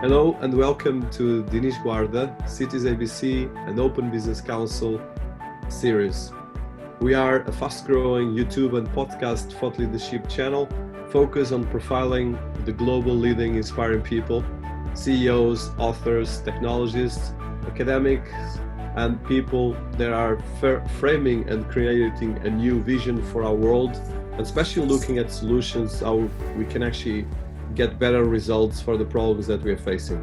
Hello and welcome to Dinis Guarda, Cities ABC and Open Business Council series. We are a fast-growing YouTube and podcast thought leadership channel focused on profiling the global leading inspiring people, CEOs, authors, technologists, academics, and people that are framing and creating a new vision for our world, and especially looking at solutions, how we can actually get better results for the problems that we are facing.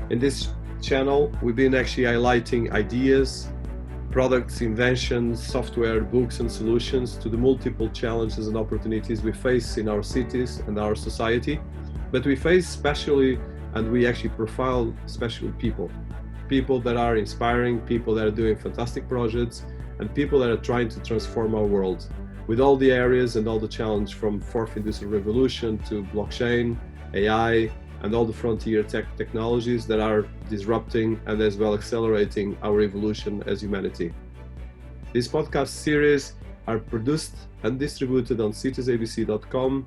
In this channel, we've been actually highlighting ideas, products, inventions, software, books, and solutions to the multiple challenges and opportunities we face in our cities and our society. But we face especially, and we actually profile special people that are inspiring, people that are doing fantastic projects, and people that are trying to transform our world with all the areas and all the challenge from fourth industrial revolution to blockchain, AI, and all the frontier technologies that are disrupting and as well accelerating our evolution as humanity. These podcast series are produced and distributed on citiesabc.com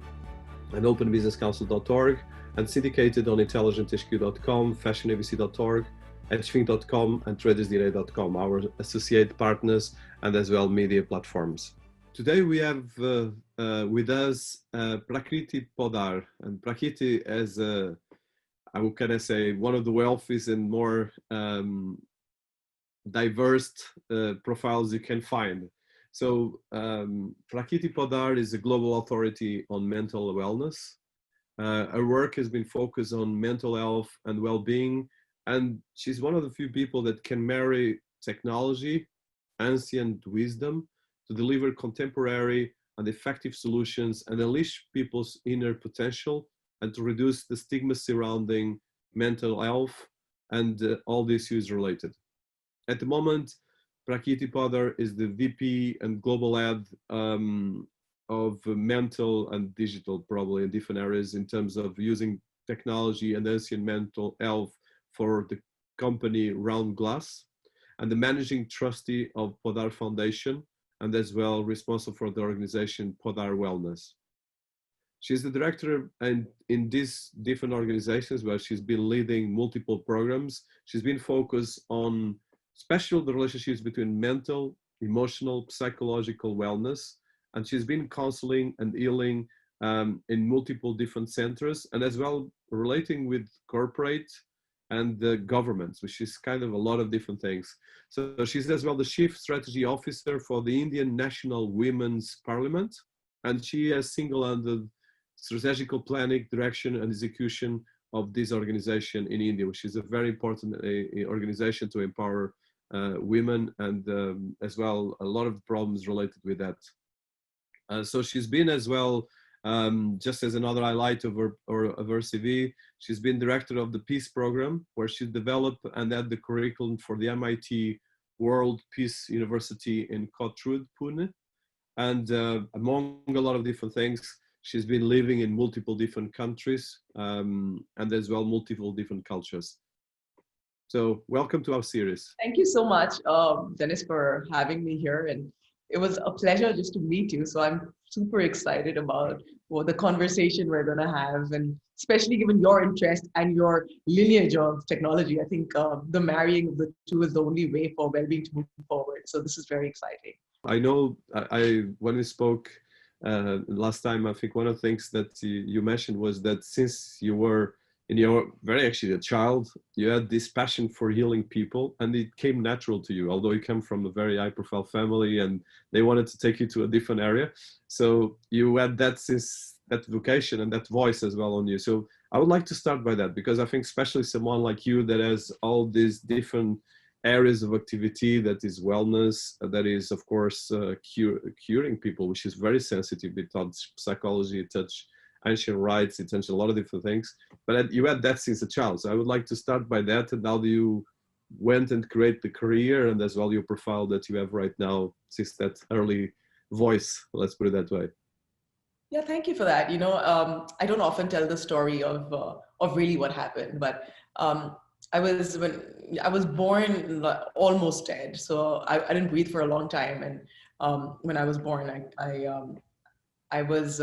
and openbusinesscouncil.org and syndicated on intelligenthq.com, fashionabc.org, edgefink.com and tradersdirect.com, our associate partners and as well media platforms. Today we have with us Prakriti Poddar, and Prakriti is, how can I say, one of the wealthiest and more diverse profiles you can find. So Prakriti Poddar is a global authority on mental wellness. Her work has been focused on mental health and well-being, and she's one of the few people that can marry technology, ancient wisdom, to deliver contemporary and effective solutions and unleash people's inner potential and to reduce the stigma surrounding mental health and all the issues related. At the moment, Prakriti Poddar is the VP and global head of mental and digital, probably in different areas in terms of using technology and ancient mental health for the company RoundGlass, and the managing trustee of Poddaar Foundation, and as well responsible for the organization Poddaar Wellness. She's the director and in these different organizations where she's been leading multiple programs. She's been focused on special the relationships between mental, emotional, psychological wellness, and she's been counseling and healing in multiple different centers, and as well relating with corporate and the governments, which is kind of a lot of different things. So she's as well the Chief Strategy Officer for the Indian National Women's Parliament, and she has single-handed strategical planning, direction, and execution of this organization in India, which is a very important organization to empower women and as well a lot of problems related with that. So she's been as well, just as another highlight of her CV, she's been director of the Peace Program, where she developed and had the curriculum for the MIT World Peace University in Kothurad, Pune. And among a lot of different things, she's been living in multiple different countries and as well multiple different cultures. So welcome to our series. Thank you so much, Dinis, for having me here. And it was a pleasure just to meet you. So I'm super excited about the conversation we're going to have, and especially given your interest and your lineage of technology. I think the marrying of the two is the only way for well-being to move forward. So this is very exciting. I know when we spoke last time, I think one of the things that you mentioned was that since you were in your very actually a child, you had this passion for healing people, and it came natural to you, although you come from a very high profile family and they wanted to take you to a different area. So you had that vocation and that voice as well on you. So I would like to start by that, because I think especially someone like you that has all these different areas of activity, that is wellness, that is of course curing people, which is very sensitive. It touch psychology, it touch ancient rights, it touches a lot of different things, but you had that since a child. So I would like to start by that, and how do you went and create the career and as well your profile that you have right now since that early voice, let's put it that way. Yeah, thank you for that. I don't often tell the story of really what happened, but I was born almost dead, so I didn't breathe for a long time, and when I was born, I was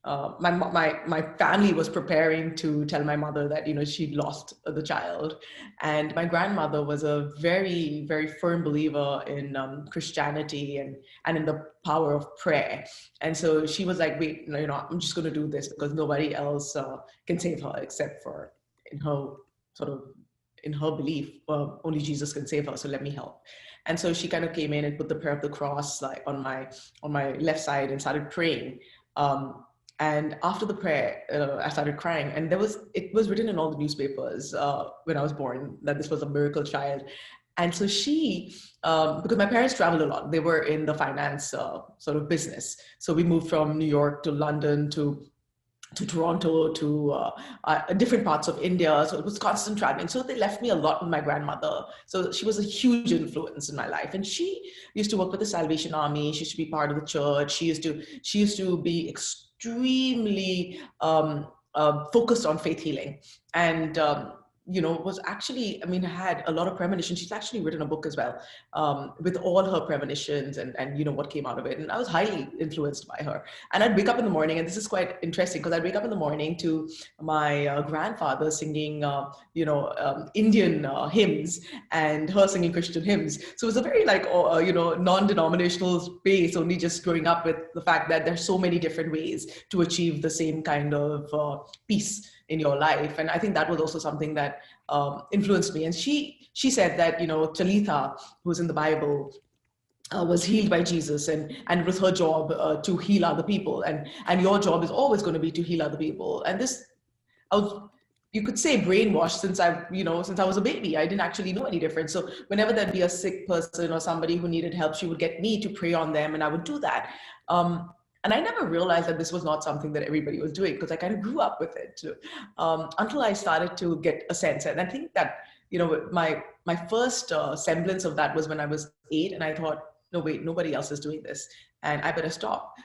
my family was preparing to tell my mother that, you know, she'd lost the child. And my grandmother was a very, very firm believer in Christianity and in the power of prayer. And so she was like, wait, you know, I'm just going to do this because nobody else can save her except for, in her sort of, in her belief, only Jesus can save her. So let me help. And so she kind of came in and put the prayer of the cross like on my left side and started praying. And after the prayer, I started crying. And it was written in all the newspapers when I was born that this was a miracle child. And so she, because my parents traveled a lot, they were in the finance sort of business. So we moved from New York to London to Toronto, to different parts of India. So it was constant traveling. So they left me a lot with my grandmother. So she was a huge influence in my life. And she used to work with the Salvation Army. She used to be part of the church. She used to be extremely focused on faith healing. And you know, was actually, I mean, had a lot of premonitions. She's actually written a book as well with all her premonitions and you know, what came out of it. And I was highly influenced by her. And I'd wake up in the morning, and this is quite interesting because I'd wake up in the morning to my grandfather singing, you know, Indian hymns and her singing Christian hymns. So it was a very like, you know, non-denominational space, only just growing up with the fact that there's so many different ways to achieve the same kind of peace in your life. And I think that was also something that influenced me. And she said that, you know, Talitha, who's in the Bible, was healed by Jesus, and it was her job to heal other people. And your job is always going to be to heal other people. And this, you could say brainwashed since I was a baby. I didn't actually know any different. So whenever there'd be a sick person or somebody who needed help, she would get me to pray on them, and I would do that. And I never realized that this was not something that everybody was doing, because I kind of grew up with it too, until I started to get a sense. And I think that, you know, my first semblance of that was when I was 8, and I thought, no, wait, nobody else is doing this, and I better stop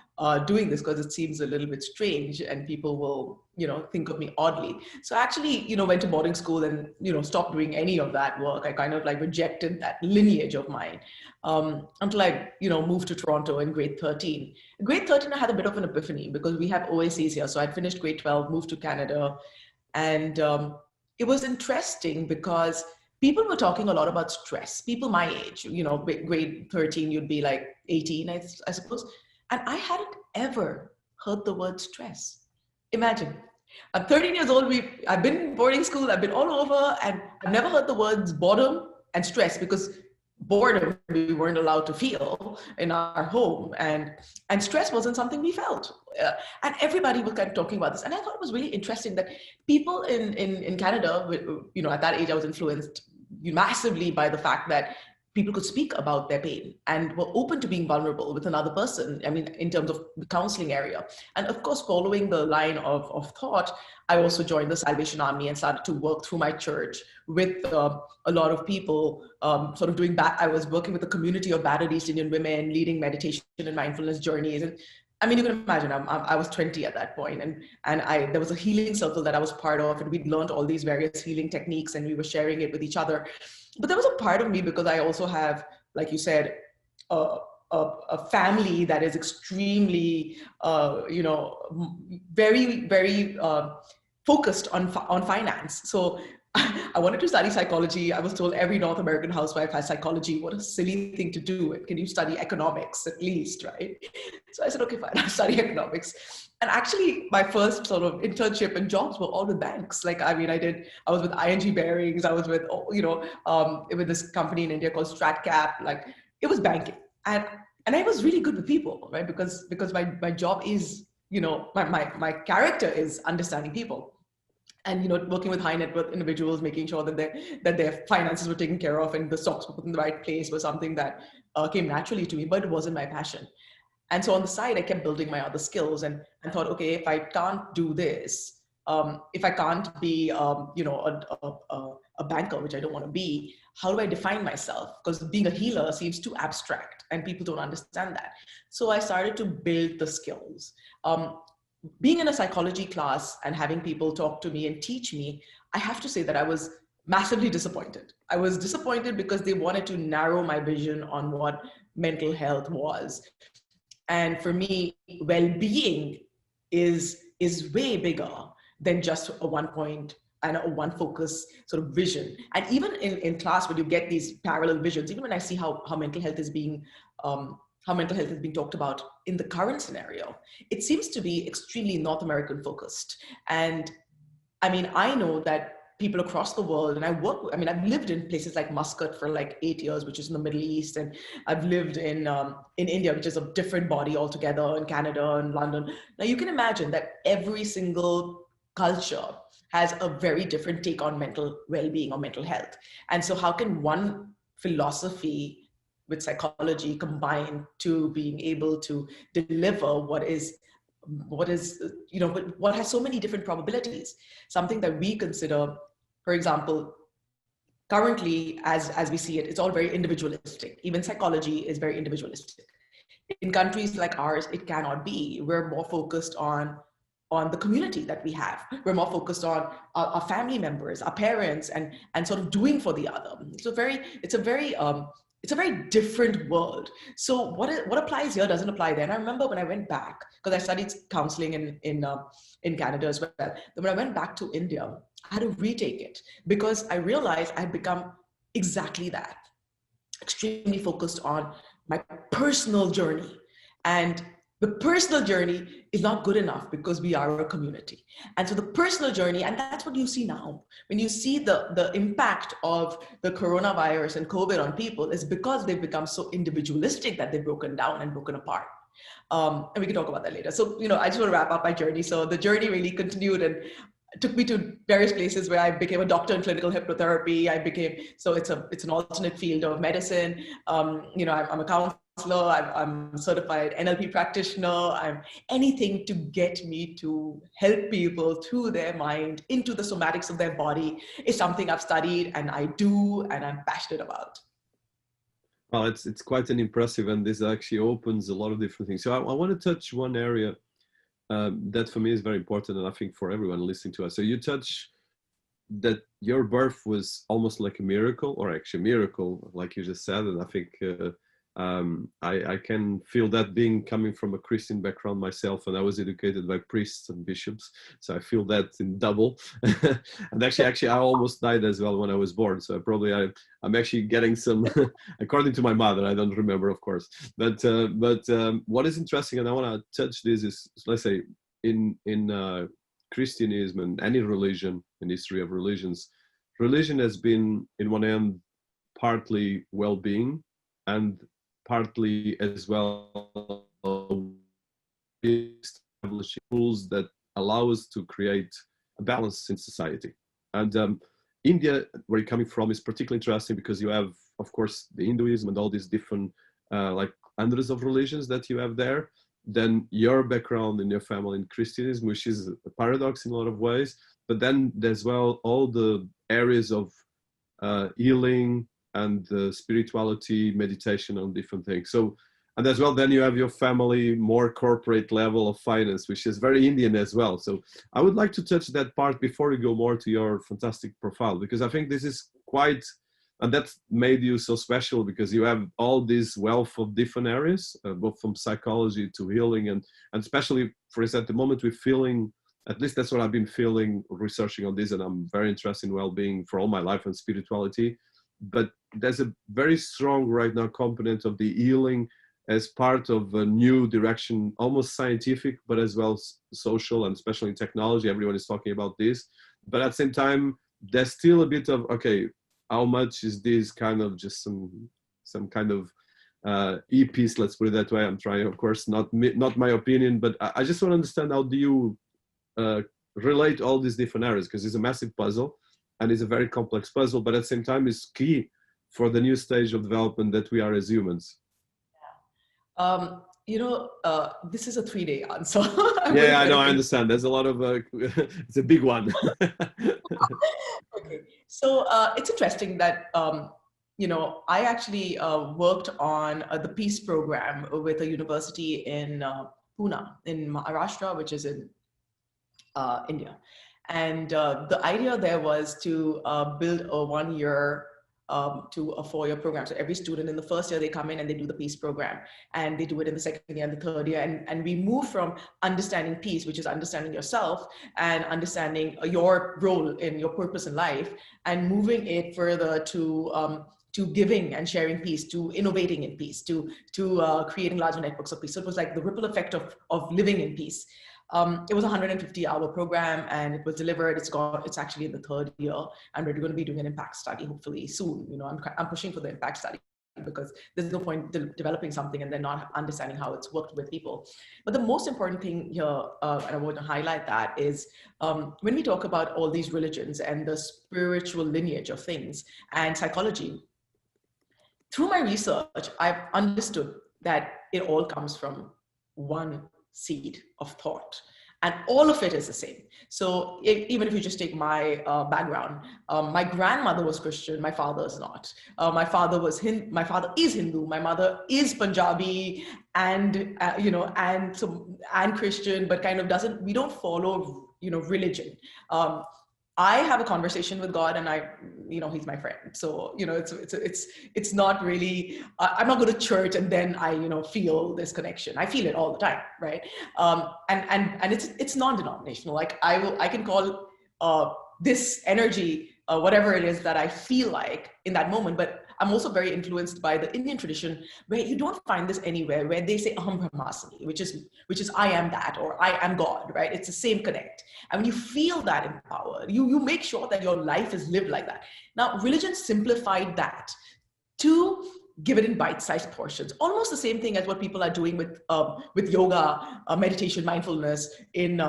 doing this because it seems a little bit strange and people will, you know, think of me oddly. So I actually, you know, went to boarding school and, you know, stopped doing any of that work. I kind of like rejected that lineage of mine until I, you know, moved to Toronto in grade 13. In grade 13, I had a bit of an epiphany because we have OSCs here. So I'd finished grade 12, moved to Canada. And it was interesting because people were talking a lot about stress. People my age, you know, grade 13, you'd be like 18, I suppose. And I hadn't ever heard the word stress. Imagine, I'm 13 years old. I've been in boarding school. I've been all over, and I've never heard the words boredom and stress, because boredom we weren't allowed to feel in our home, and stress wasn't something we felt. And everybody was kind of talking about this. And I thought it was really interesting that people in Canada, you know, at that age, I was influenced massively by the fact that people could speak about their pain and were open to being vulnerable with another person. I mean, in terms of the counseling area. And of course, following the line of thought, I also joined the Salvation Army and started to work through my church with a lot of people sort of doing that. I was working with a community of battered East Indian women, leading meditation and mindfulness journeys. And I mean, you can imagine, I was 20 at that point, and there was a healing circle that I was part of, and we'd learned all these various healing techniques, and we were sharing it with each other. But there was a part of me, because I also have, like you said, a family that is extremely, you know, very, very focused on finance. So I wanted to study psychology. I was told every North American housewife has psychology. What a silly thing to do. Can you study economics at least, right? So I said, okay, fine, I'll study economics. And actually, my first sort of internship and jobs were all with banks. Like, I mean, I was with ING Bearings. I was with, you know, with this company in India called StratCap. Like, it was banking. And I was really good with people, right? Because my job is, you know, my character is understanding people. And, you know, working with high net worth individuals, making sure that their finances were taken care of and the stocks were put in the right place was something that came naturally to me, but it wasn't my passion. And so on the side, I kept building my other skills and thought, okay, if I can't do this, if I can't be, you know, a banker, which I don't want to be, how do I define myself? Because being a healer seems too abstract and people don't understand that. So I started to build the skills. Being in a psychology class and having people talk to me and teach me, I have to say that I was massively disappointed. I was disappointed because they wanted to narrow my vision on what mental health was. And for me, well-being is way bigger than just a one point and a one focus sort of vision. And even in class, when you get these parallel visions, even when I see how mental health is being talked about in the current scenario, it seems to be extremely North American focused. And I mean, I know that people across the world, and I've lived in places like Muscat for like 8 years, which is in the Middle East, and I've lived in India, which is a different body altogether, in Canada and London. Now you can imagine that every single culture has a very different take on mental well-being or mental health. And so how can one philosophy with psychology combine to being able to deliver what has so many different probabilities? Something that we consider, for example, currently as we see it, it's all very individualistic. Even psychology is very individualistic. In countries like ours, it cannot be. We're more focused on the community that we have. We're more focused on our family members, our parents, and sort of doing for the other. It's a very different world. So what applies here doesn't apply there. And I remember when I went back, because I studied counseling in Canada as well. Then when I went back to India, I had to retake it because I realized I had become exactly that, extremely focused on my personal journey. And the personal journey is not good enough because we are a community. And so the personal journey, and that's what you see now, when you see the impact of the coronavirus and COVID on people, is because they've become so individualistic that they've broken down and broken apart. And we can talk about that later. So, I just want to wrap up my journey. So the journey really continued and took me to various places where I became a doctor in clinical hypnotherapy. So it's an alternate field of medicine. I'm a counselor. I'm a certified NLP practitioner. I'm anything to get me to help people through their mind into the somatics of their body is something I've studied and I do and I'm passionate about. Well, it's quite an impressive, and this actually opens a lot of different things. So I want to touch one area that for me is very important, and I think for everyone listening to us. So you touch that your birth was almost like a miracle, or actually a miracle, like you just said, and I think I can feel that being coming from a Christian background myself, and I was educated by priests and bishops, so I feel that in double. And actually I almost died as well when I was born, so I'm actually getting some according to my mother, I don't remember, of course, but what is interesting, and I want to touch this, is, let's say, in Christianism and any religion, in history of religions, religion has been, in one end, partly well-being, and partly as well establishing rules that allow us to create a balance in society. And India, where you're coming from, is particularly interesting because you have, of course, the Hinduism and all these different like hundreds of religions that you have there. Then your background in your family in Christianism, which is a paradox in a lot of ways, but then there's well all the areas of healing and spirituality, meditation on different things. So, and as well, then you have your family, more corporate level of finance, which is very Indian as well. So I would like to touch that part before we go more to your fantastic profile, because I think this is quite, and that made you so special, because you have all this wealth of different areas, both from psychology to healing, and especially, for instance, at the moment we're feeling, at least that's what I've been feeling researching on this, and I'm very interested in well-being for all my life and spirituality. But there's a very strong right now component of the healing as part of a new direction, almost scientific, but as well social, and especially in technology. Everyone is talking about this. But at the same time, there's still a bit of, okay, how much is this kind of just some kind of e-piece, let's put it that way. I'm trying, of course, not my opinion, but I just want to understand, how do you relate all these different areas? Because it's a massive puzzle. And it's a very complex puzzle, but at the same time, it's key for the new stage of development that we are as humans. This is a 3-day answer. Yeah, I know, I understand. There's a lot of, it's a big one. Okay, so it's interesting that, I actually worked on the Peace program with a university in Pune, in Maharashtra, which is in India. And the idea there was to build a 1-year to a 4-year program. So every student in the first year, they come in and they do the peace program, and they do it in the second year and the third year. And we move from understanding peace, which is understanding yourself and understanding your role in your purpose in life, and moving it further to giving and sharing peace, to innovating in peace, to creating larger networks of peace. So it was like the ripple effect of living in peace. It was a 150-hour program, and it was delivered. It's actually in the third year, and we're going to be doing an impact study hopefully soon. You know, I'm pushing for the impact study because there's no point developing something and then not understanding how it's worked with people. But the most important thing here, and I want to highlight that, is when we talk about all these religions and the spiritual lineage of things and psychology, through my research, I've understood that it all comes from one seed of thought, and all of it is the same. So even if you just take my background, my grandmother was Christian, my father is not. My father is Hindu, my mother is Punjabi, and and Christian, but kind of we don't follow religion. I have a conversation with God, and he's my friend. So, it's not really, I'm not going to church and then I, feel this connection. I feel it all the time. Right. And it's non-denominational. Like I can call this energy, whatever it is that I feel like in that moment, but I'm also very influenced by the Indian tradition, where you don't find this anywhere, where they say Aham Brahmasmi, which is I am that, or I am God, right? It's the same connect. And when you feel that empowered, you make sure that your life is lived like that. Now, religion simplified that to give it in bite-sized portions, almost the same thing as what people are doing with yoga, meditation, mindfulness in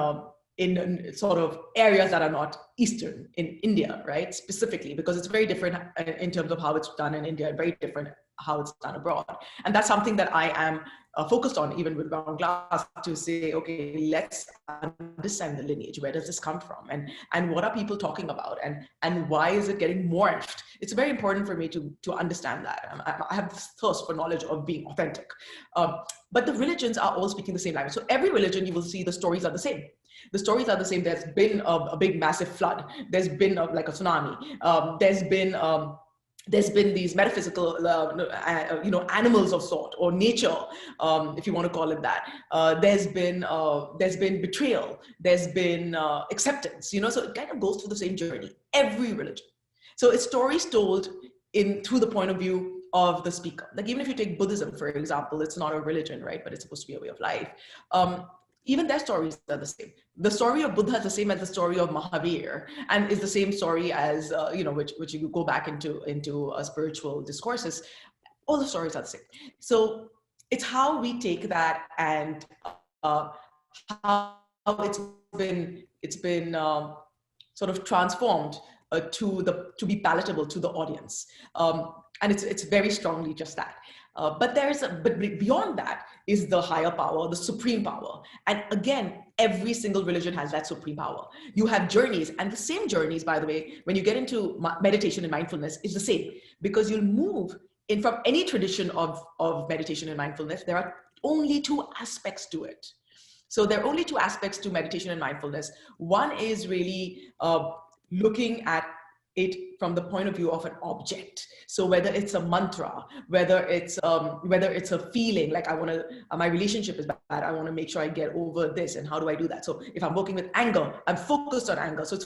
sort of areas that are not Eastern in India, right? Specifically, because it's very different in terms of how it's done in India, very different how it's done abroad. And that's something that I am focused on, even with RoundGlass, to say, okay, let's understand the lineage. Where does this come from? And what are people talking about? And why is it getting morphed? It's very important for me to understand that. I have this thirst for knowledge of being authentic. But the religions are all speaking the same language. So every religion, you will see the stories are the same. The stories are the same. There's been a big, massive flood. There's been like a tsunami. There's been these metaphysical, animals of sort, or nature, if you want to call it that. There's been betrayal. There's been acceptance. So it kind of goes through the same journey. Every religion. So it's stories told through the point of view of the speaker. Like even if you take Buddhism, for example, it's not a religion, right? But it's supposed to be a way of life. Even their stories are the same. The story of Buddha is the same as the story of Mahavir, and is the same story as, which you go back into spiritual discourses. All the stories are the same. So it's how we take that and how it's been sort of transformed to be palatable to the audience. And it's very strongly just that. But beyond that is the higher power, the supreme power. And again, every single religion has that supreme power. You have journeys, and the same journeys, by the way, when you get into meditation and mindfulness, is the same, because you'll move in from any tradition of meditation and mindfulness. There are only two aspects to it. So there are only two aspects to meditation and mindfulness. One is really looking at it from the point of view of an object. So whether it's a mantra, whether it's a feeling like my relationship is bad, I want to make sure I get over this, and how do I do that? So if I'm working with anger, I'm focused on anger. So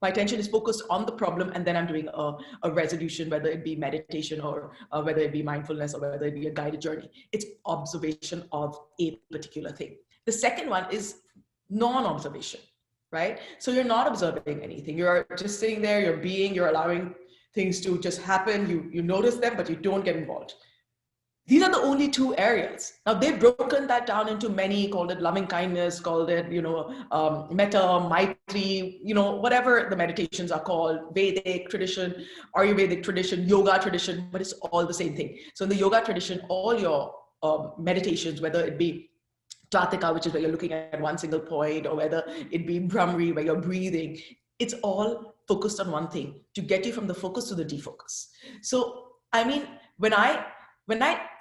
my attention is focused on the problem, and then I'm doing a resolution, whether it be meditation or whether it be mindfulness or whether it be a guided journey. It's observation of a particular thing. The second one is non-observation. Right? So you're not observing anything. You're just sitting there, you're allowing things to just happen. You notice them, but you don't get involved. These are the only two areas. Now they've broken that down into many, called it loving kindness, called it, metta, maitri, whatever the meditations are called, Vedic tradition, Ayurvedic tradition, yoga tradition, but it's all the same thing. So in the yoga tradition, all your meditations, whether it be Pratika, which is where you're looking at one single point, or whether it be Brahmari, where you're breathing, it's all focused on one thing to get you from the focus to the defocus. So, I mean, when I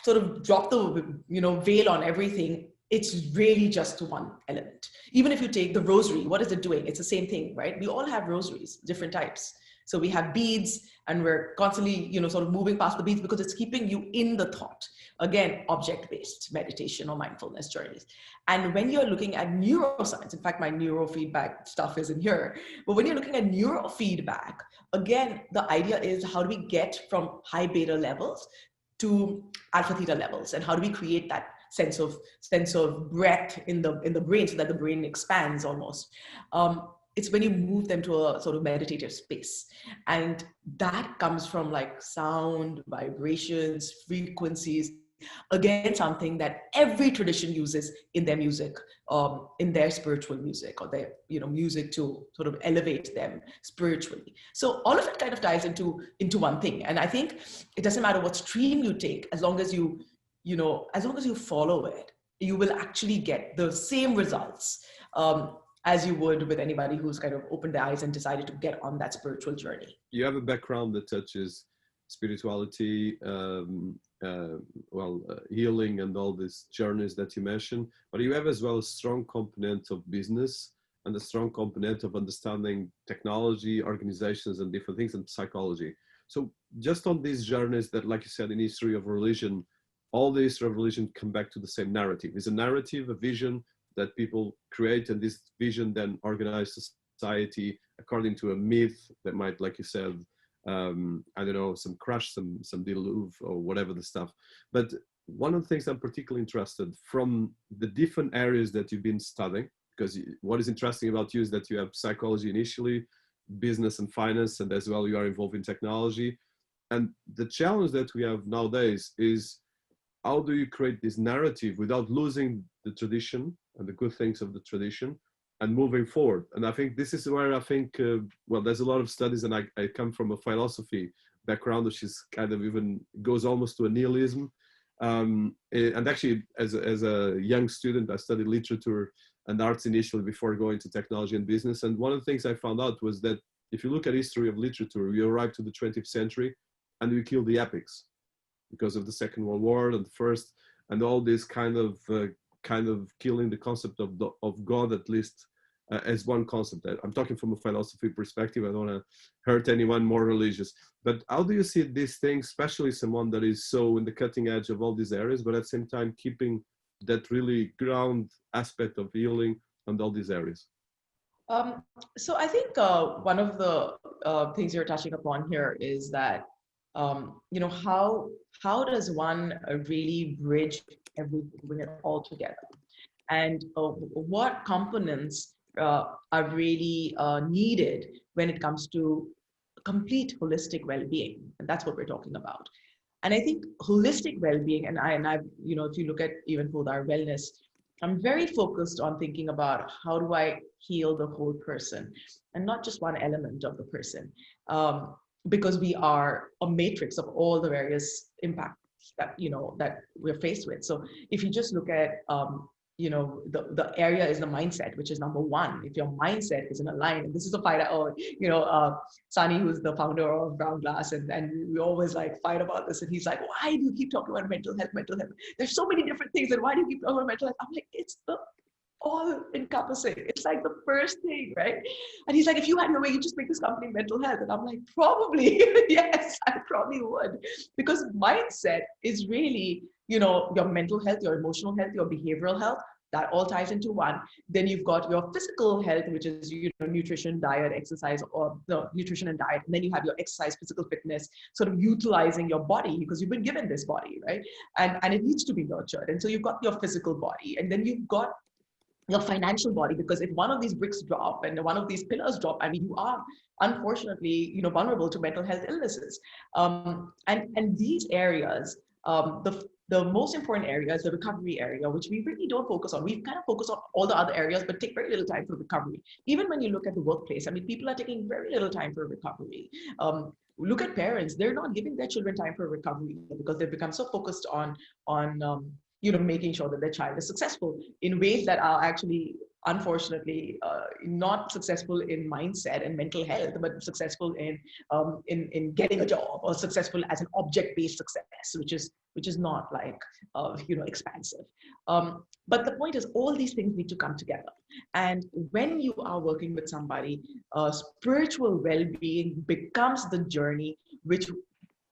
sort of drop the, veil on everything, it's really just one element. Even if you take the rosary, what is it doing? It's the same thing, right? We all have rosaries, different types. So we have beads, and we're constantly, sort of moving past the beads because it's keeping you in the thought. Again, object-based meditation or mindfulness journeys. And when you're looking at neuroscience, in fact, my neurofeedback stuff is in here, but when you're looking at neurofeedback, again, the idea is how do we get from high beta levels to alpha theta levels, and how do we create that sense of breath in the brain so that the brain expands almost. It's when you move them to a sort of meditative space. And that comes from like sound, vibrations, frequencies. Again, something that every tradition uses in their music, in their spiritual music, or their music to sort of elevate them spiritually. So all of it kind of ties into one thing. And I think it doesn't matter what stream you take, as long as you follow it, you will actually get the same results as you would with anybody who's kind of opened their eyes and decided to get on that spiritual journey. You have a background that touches spirituality, healing and all these journeys that you mentioned, but you have as well a strong component of business and a strong component of understanding technology, organizations and different things, and psychology. So just on these journeys that, like you said, in history of religion, all the history of religion come back to the same narrative. It's a narrative, a vision that people create, and this vision then organizes society according to a myth that might, like you said, I don't know, some crash, some deluge or whatever the stuff. But one of the things I'm particularly interested from the different areas that you've been studying, because what is interesting about you is that you have psychology initially, business and finance, and as well you are involved in technology. And the challenge that we have nowadays is how do you create this narrative without losing the tradition and the good things of the tradition and moving forward? And I think this is where I think, there's a lot of studies, and I come from a philosophy background, which is kind of even goes almost to a nihilism. And actually, as a young student, I studied literature and arts initially before going to technology and business. And one of the things I found out was that if you look at history of literature, we arrived to the 20th century and we killed the epics because of the Second World War and the First, and all this kind of killing the concept of God, at least as one concept. I'm talking from a philosophy perspective. I don't want to hurt anyone more religious. But how do you see these things, especially someone that is so in the cutting edge of all these areas, but at the same time keeping that really ground aspect of healing and all these areas? So I think one of the things you're touching upon here is that, how does one really bridge everything, bring it all together? And what components are really needed when it comes to complete holistic well-being? And that's what we're talking about. And I think holistic well-being, and I've, if you look at even Poddaar Wellness, I'm very focused on thinking about how do I heal the whole person and not just one element of the person, because we are a matrix of all the various impacts that that we're faced with. So if you just look at the area is the mindset, which is number one. If your mindset isn't aligned, and this is a fight, Sani, who's the founder of RoundGlass, and we always like fight about this, and he's like, why do you keep talking about mental health? There's so many different things, and why do you keep talking about mental health? I'm like, it's the all encompassing. It's like the first thing, right? And he's like, if you had your way, you just make this company mental health. And I'm like, probably, yes, I probably would. Because mindset is really, your mental health, your emotional health, your behavioral health, that all ties into one. Then you've got your physical health, which is, nutrition, diet, exercise, or no, nutrition and diet. And then you have your exercise, physical fitness, sort of utilizing your body because you've been given this body, right? And it needs to be nurtured. And so you've got your physical body, and then you've got your financial body, because if one of these bricks drop and one of these pillars drop, I mean, you are unfortunately, vulnerable to mental health illnesses. And these areas, the most important area is the recovery area, which we really don't focus on. We kind of focus on all the other areas, but take very little time for recovery. Even when you look at the workplace, I mean, people are taking very little time for recovery. Look at parents; they're not giving their children time for recovery because they've become so focused on making sure that their child is successful in ways that are actually unfortunately not successful in mindset and mental health, but successful in getting a job, or successful as an object-based success, which is not like expansive. But the point is, all these things need to come together. And when you are working with somebody, spiritual well-being becomes the journey, which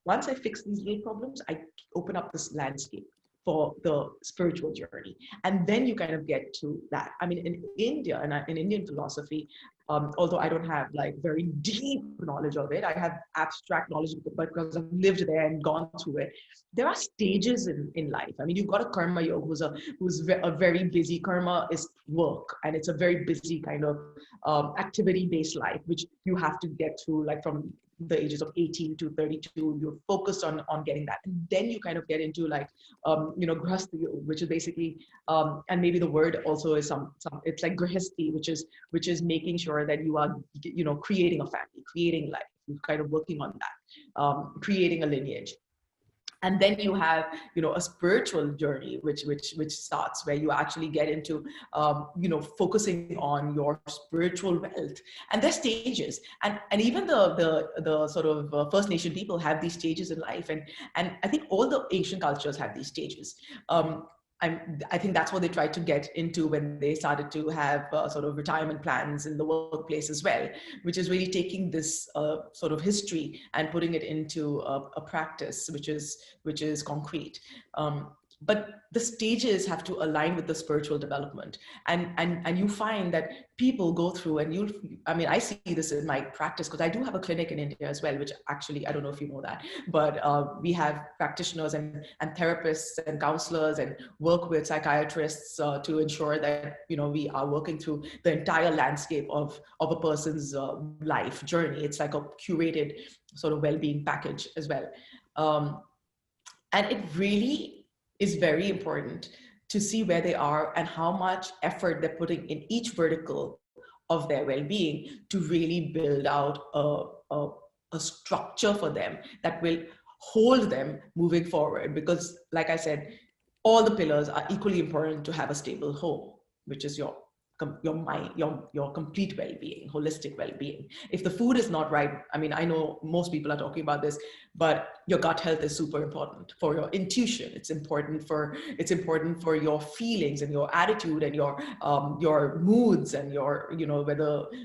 once I fix these little problems, I open up this landscape for the spiritual journey. And then you kind of get to that. I mean, in India and in Indian philosophy, although I don't have like very deep knowledge of it, I have abstract knowledge because I've lived there and gone through it. There are stages in life. I mean, you've got a karma yoga who's a very busy. Karma is work, and it's a very busy kind of activity-based life, which you have to get through, like from the ages of 18 to 32. You're focused on getting that, and then you kind of get into like grihasti, which is basically and maybe the word also is some it's like grihasti, which is making sure that you are creating a family, creating life, you're kind of working on that, creating a lineage. And then you have, a spiritual journey, which starts where you actually get into, focusing on your spiritual wealth. And there's stages, and even the sort of First Nation people have these stages in life, and I think all the ancient cultures have these stages. I think that's what they tried to get into when they started to have sort of retirement plans in the workplace as well, which is really taking this sort of history and putting it into a practice, which is concrete. But the stages have to align with the spiritual development. And you find that people go through, and I see this in my practice, because I do have a clinic in India as well, which actually, I don't know if you know that, but we have practitioners and therapists and counselors, and work with psychiatrists to ensure that, we are working through the entire landscape of a person's life journey. It's like a curated sort of well-being package as well. And it really is very important to see where they are and how much effort they're putting in each vertical of their well-being to really build out a structure for them that will hold them moving forward. Because like I said, all the pillars are equally important to have a stable home, which is your mind, your complete well-being, holistic well-being. If the food is not right, I know most people are talking about this, but your gut health is super important for your intuition. It's important for your feelings and your attitude and your moods and your,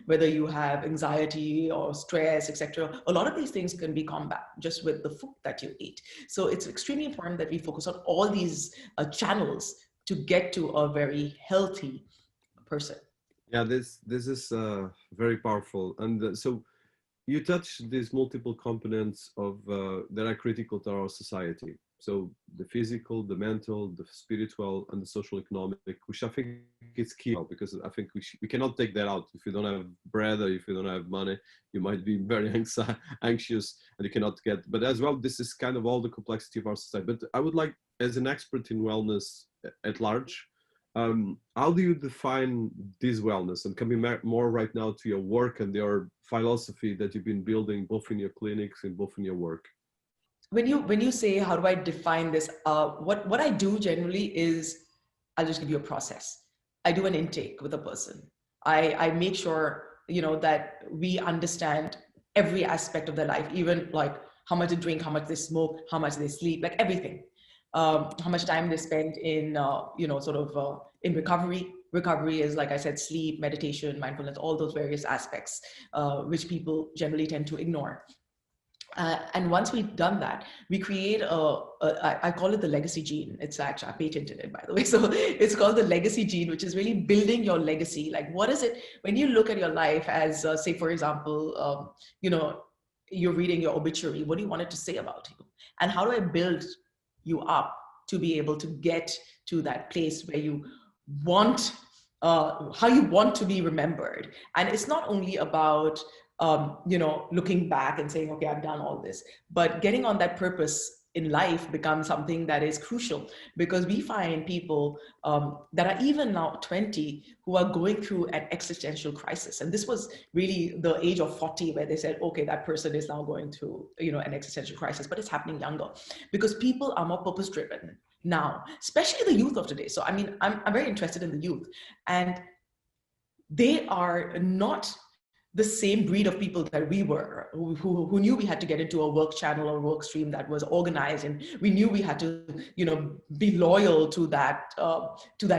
whether you have anxiety or stress, etc. A lot of these things can be combated just with the food that you eat. So it's extremely important that we focus on all these channels to get to a very healthy person. Yeah, this is very powerful. And so you touch these multiple components of that are critical to our society. So the physical, the mental, the spiritual, and the social economic, which I think is key, because I think we cannot take that out. If you don't have bread, or if you don't have money, you might be very anxious and you cannot get, but as well, this is kind of all the complexity of our society. But I would like, as an expert in wellness at large, how do you define this wellness? And coming more right now to your work and your philosophy that you've been building both in your clinics and both in your work. When you say, how do I define this? What I do generally is, I'll just give you a process. I do an intake with a person. I make sure, that we understand every aspect of their life, even like how much they drink, how much they smoke, how much they sleep, like everything. How much time they spend in, in recovery. Recovery is, like I said, sleep, meditation, mindfulness, all those various aspects, which people generally tend to ignore. And once we've done that, we create I call it the legacy gene. It's actually, I patented it, by the way. So it's called the legacy gene, which is really building your legacy. Like, what is it, when you look at your life as, say, for example, you're reading your obituary, what do you want it to say about you? And how do I build you up to be able to get to that place where you want, how you want to be remembered? And it's not only about, looking back and saying, okay, I've done all this, but getting on that purpose in life becomes something that is crucial, because we find people that are even now 20 who are going through an existential crisis. And this was really the age of 40 where they said, okay, that person is now going through, an existential crisis, but it's happening younger because people are more purpose driven now, especially the youth of today. So, I'm very interested in the youth, and they are not the same breed of people that we were, who knew we had to get into a work channel or work stream that was organized, and we knew we had to, be loyal to that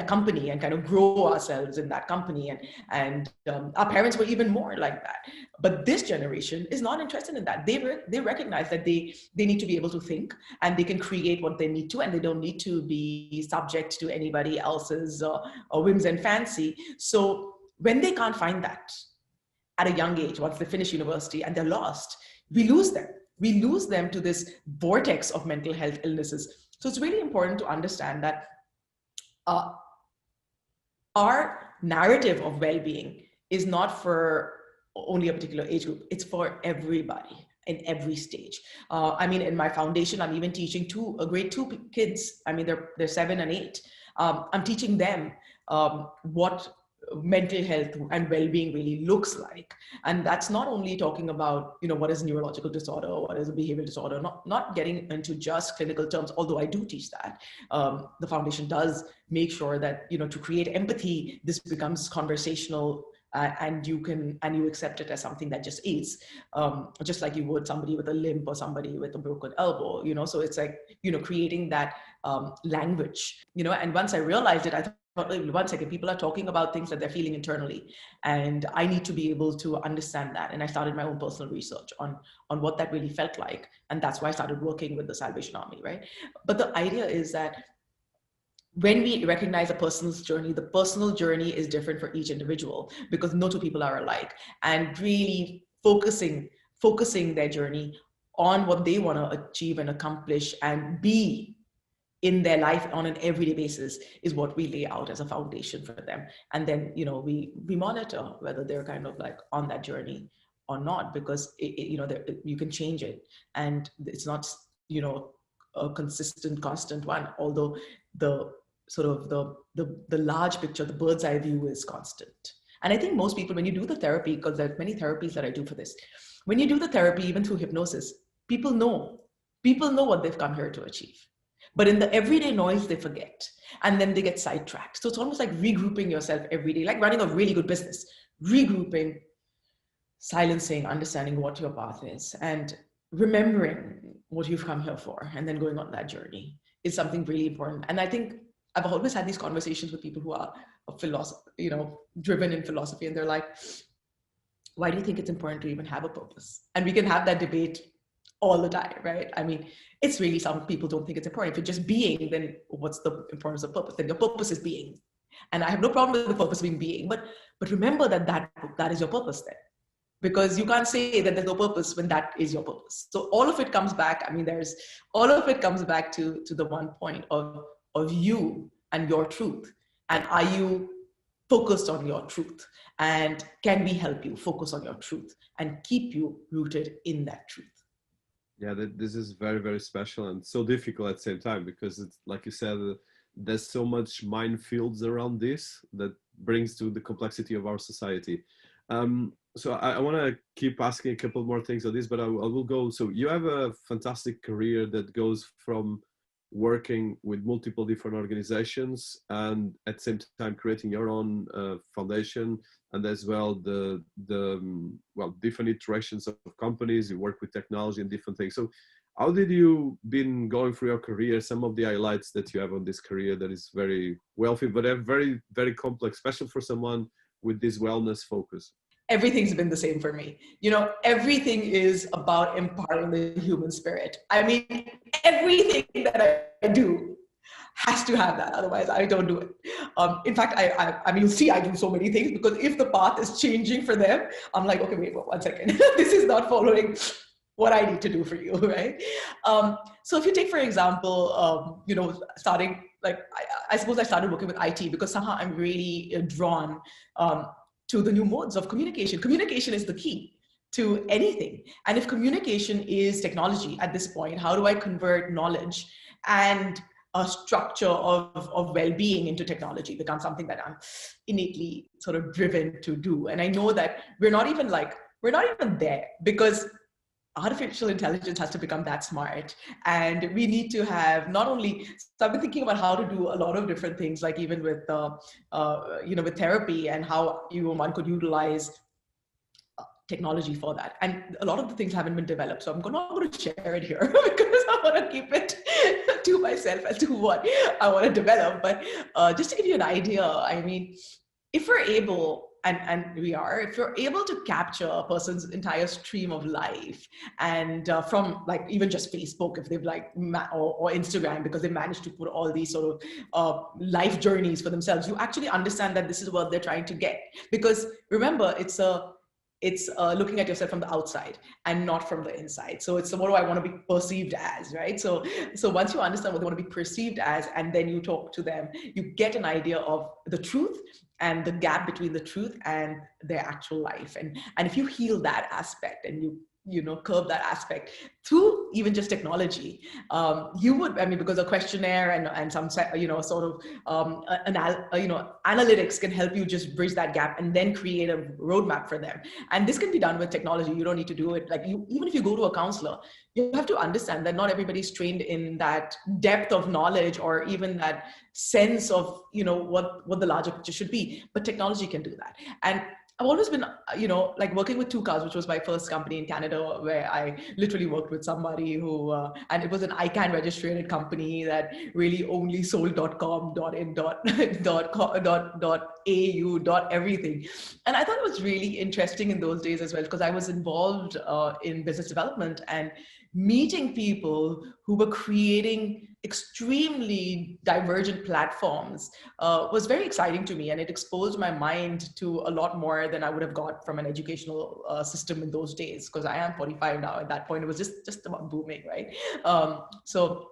company and kind of grow ourselves in that company. And our parents were even more like that. But this generation is not interested in that. They recognize that they need to be able to think, and they can create what they need to, and they don't need to be subject to anybody else's whims and fancy. So when they can't find that at a young age, once they finish university and they're lost, we lose them. We lose them to this vortex of mental health illnesses. So it's really important to understand that our narrative of well-being is not for only a particular age group. It's for everybody in every stage. In my foundation, I'm even teaching grade 2 kids. They're 7 and 8. I'm teaching them what mental health and well-being really looks like. And that's not only talking about, what is neurological disorder, or what is a behavioral disorder, not getting into just clinical terms, although I do teach that. The foundation does make sure that, to create empathy, this becomes conversational, and you accept it as something that just is, just like you would somebody with a limp or somebody with a broken elbow, so it's like, creating that language, and once I realized it, I thought, one second, people are talking about things that they're feeling internally, and I need to be able to understand that. And I started my own personal research on what that really felt like. And that's why I started working with the Salvation Army, right? But the idea is that when we recognize a person's journey, the personal journey is different for each individual, because no two people are alike. And really focusing their journey on what they want to achieve and accomplish and be in their life on an everyday basis is what we lay out as a foundation for them. And then, we monitor whether they're kind of like on that journey or not, because you can change it. And it's not, a consistent, constant one, although the sort of the large picture, the bird's eye view is constant. And I think most people, when you do the therapy, because there's many therapies that I do for this, when you do the therapy, even through hypnosis, people know what they've come here to achieve. But in the everyday noise, they forget. And then they get sidetracked. So it's almost like regrouping yourself every day, like running a really good business, regrouping, silencing, understanding what your path is, and remembering what you've come here for, and then going on that journey is something really important. And I think I've always had these conversations with people who are driven in philosophy, and they're like, why do you think it's important to even have a purpose? And we can have that debate all the time, right? It's really, some people don't think it's important. If you're just being, then what's the importance of purpose? Then your purpose is being. And I have no problem with the purpose being being, but remember that is your purpose then. Because you can't say that there's no purpose when that is your purpose. So all of it comes back, all of it comes back to the one point of you and your truth. And are you focused on your truth? And can we help you focus on your truth and keep you rooted in that truth? Yeah, this is very, very special and so difficult at the same time, because it's like you said, there's so much minefields around this that brings to the complexity of our society. So I want to keep asking a couple more things on this, but I will go. So you have a fantastic career that goes from working with multiple different organizations and at the same time creating your own foundation, and as well the different iterations of companies. You work with technology and different things. So how did you been going through your career? Some of the highlights that you have on this career that is very wealthy, but very, very complex, especially for someone with this wellness focus. Everything's been the same for me. Everything is about empowering the human spirit. Everything that I do has to have that. Otherwise, I don't do it. In fact, you'll see I do so many things, because if the path is changing for them, I'm like, okay, wait 1 second. This is not following what I need to do for you, right? So if you take, for example, starting, like, I suppose I started working with IT because somehow I'm really drawn to the new modes of communication. Communication is the key to anything. And if communication is technology at this point, how do I convert knowledge and a structure of well-being into technology becomes something that I'm innately sort of driven to do. And I know that we're not even there, because artificial intelligence has to become that smart, and we need to have not only, so I've been thinking about how to do a lot of different things, like even with with therapy, and how one could utilize technology for that. And a lot of the things haven't been developed, so I'm not going to share it here because I want to keep it to myself as to what I want to develop. But just to give you an idea, I mean, if we're able, and we are, if you're able to capture a person's entire stream of life, and from like even just Facebook, if they've like, or Instagram, because they managed to put all these sort of life journeys for themselves, you actually understand that this is what they're trying to get. Because remember, it's looking at yourself from the outside and not from the inside. So it's what do I want to be perceived as, right? So once you understand what they want to be perceived as, and then you talk to them, you get an idea of the truth and the gap between the truth and their actual life. And if you heal that aspect, and you curb that aspect through even just technology, you would, I mean, because a questionnaire and some sort of analytics can help you just bridge that gap and then create a roadmap for them. And this can be done with technology. You don't need to do it like even if you go to a counselor, you have to understand that not everybody's trained in that depth of knowledge, or even that sense of what the larger picture should be. But technology can do that. And I've always been, like working with 2Cars, which was my first company in Canada, where I literally worked with somebody who, and it was an ICANN registered company that really only sold .com, .in, .au, everything. And I thought it was really interesting in those days as well, because I was involved in business development and meeting people who were creating extremely divergent platforms was very exciting to me, and it exposed my mind to a lot more than I would have got from an educational system in those days, because I am 45 now. At that point, it was just about booming, right? So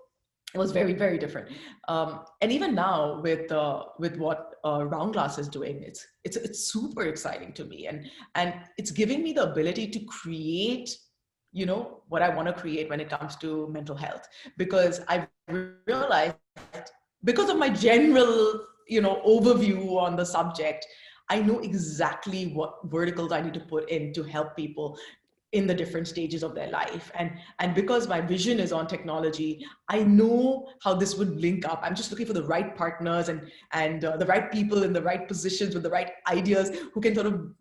it was very, very different. And even now with what RoundGlass is doing, it's super exciting to me, and it's giving me the ability to create what I want to create when it comes to mental health, because I've realized, because of my general overview on the subject, I know exactly what verticals I need to put in to help people in the different stages of their life. And because my vision is on technology, I know how this would link up. I'm just looking for the right partners and the right people in the right positions with the right ideas who can sort of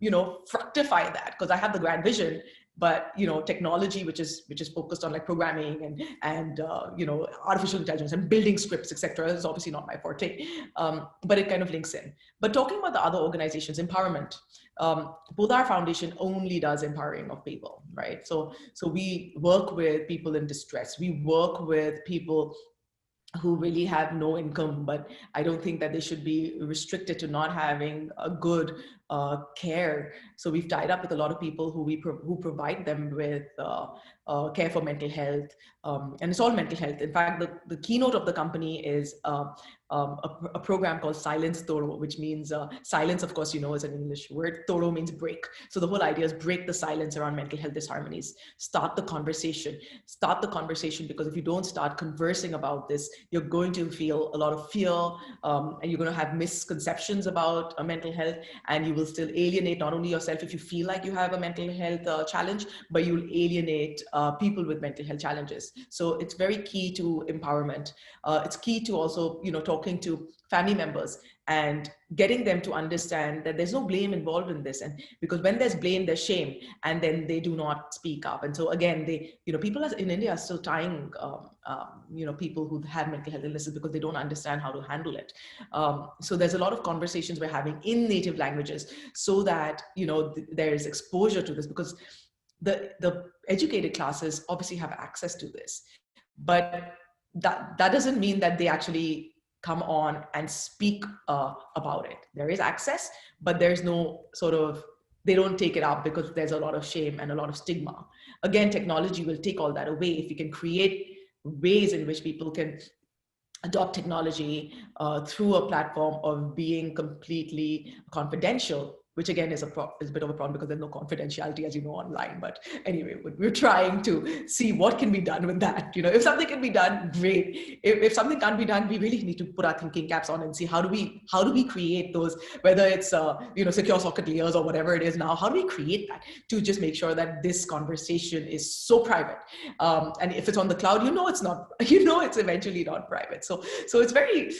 fructify that, because I have the grand vision. But technology, which is focused on like programming and artificial intelligence and building scripts, etc., is obviously not my forte. But it kind of links in. But talking about the other organizations, empowerment. Poddaar Foundation only does empowering of people, right? So we work with people in distress. We work with people who really have no income, but I don't think that they should be restricted to not having a good care. So we've tied up with a lot of people who provide them with care for mental health, and it's all mental health. In fact, the keynote of the company is a program called Silence Thorough, which means silence, of course, is an English word. Thorough means break. So the whole idea is break the silence around mental health disharmonies. Start the conversation, because if you don't start conversing about this, you're going to feel a lot of fear, and you're going to have misconceptions about mental health, and you will still alienate not only yourself if you feel like you have a mental health challenge, but you'll alienate people with mental health challenges. So it's very key to empowerment. It's key to also, talking to family members and getting them to understand that there's no blame involved in this. And because when there's blame, there's shame, and then they do not speak up. And so again, people in India are still tying, people who have mental health illnesses because they don't understand how to handle it. So there's a lot of conversations we're having in native languages so that, there is exposure to this, because the educated classes obviously have access to this, but that doesn't mean that they actually come on and speak about it. There is access, but there's no they don't take it up because there's a lot of shame and a lot of stigma. Again, technology will take all that away if you can create ways in which people can adopt technology through a platform of being completely confidential, which again is is a bit of a problem because there's no confidentiality, as you know, online. But anyway, we're trying to see what can be done with that. If something can be done, great. If something can't be done, we really need to put our thinking caps on and see how do we create those, whether it's secure socket layers or whatever it is now. How do we create that to just make sure that this conversation is so private? And if it's on the cloud, it's not. It's eventually not private. So it's very.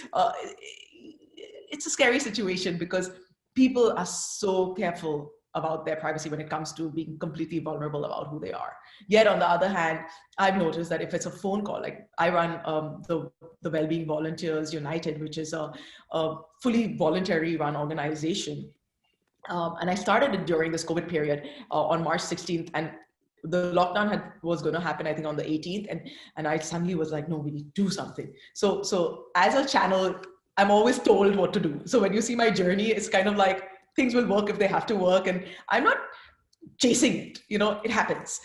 It's a scary situation because people are so careful about their privacy when it comes to being completely vulnerable about who they are. Yet on the other hand, I've noticed that if it's a phone call, like I run the Wellbeing Volunteers United, which is a fully voluntary run organization. And I started it during this COVID period on March 16th. And the lockdown was going to happen, I think, on the 18th. And I suddenly was like, no, we need to do something. So as a channel, I'm always told what to do. So when you see my journey, it's kind of like things will work if they have to work. And I'm not chasing it, it happens.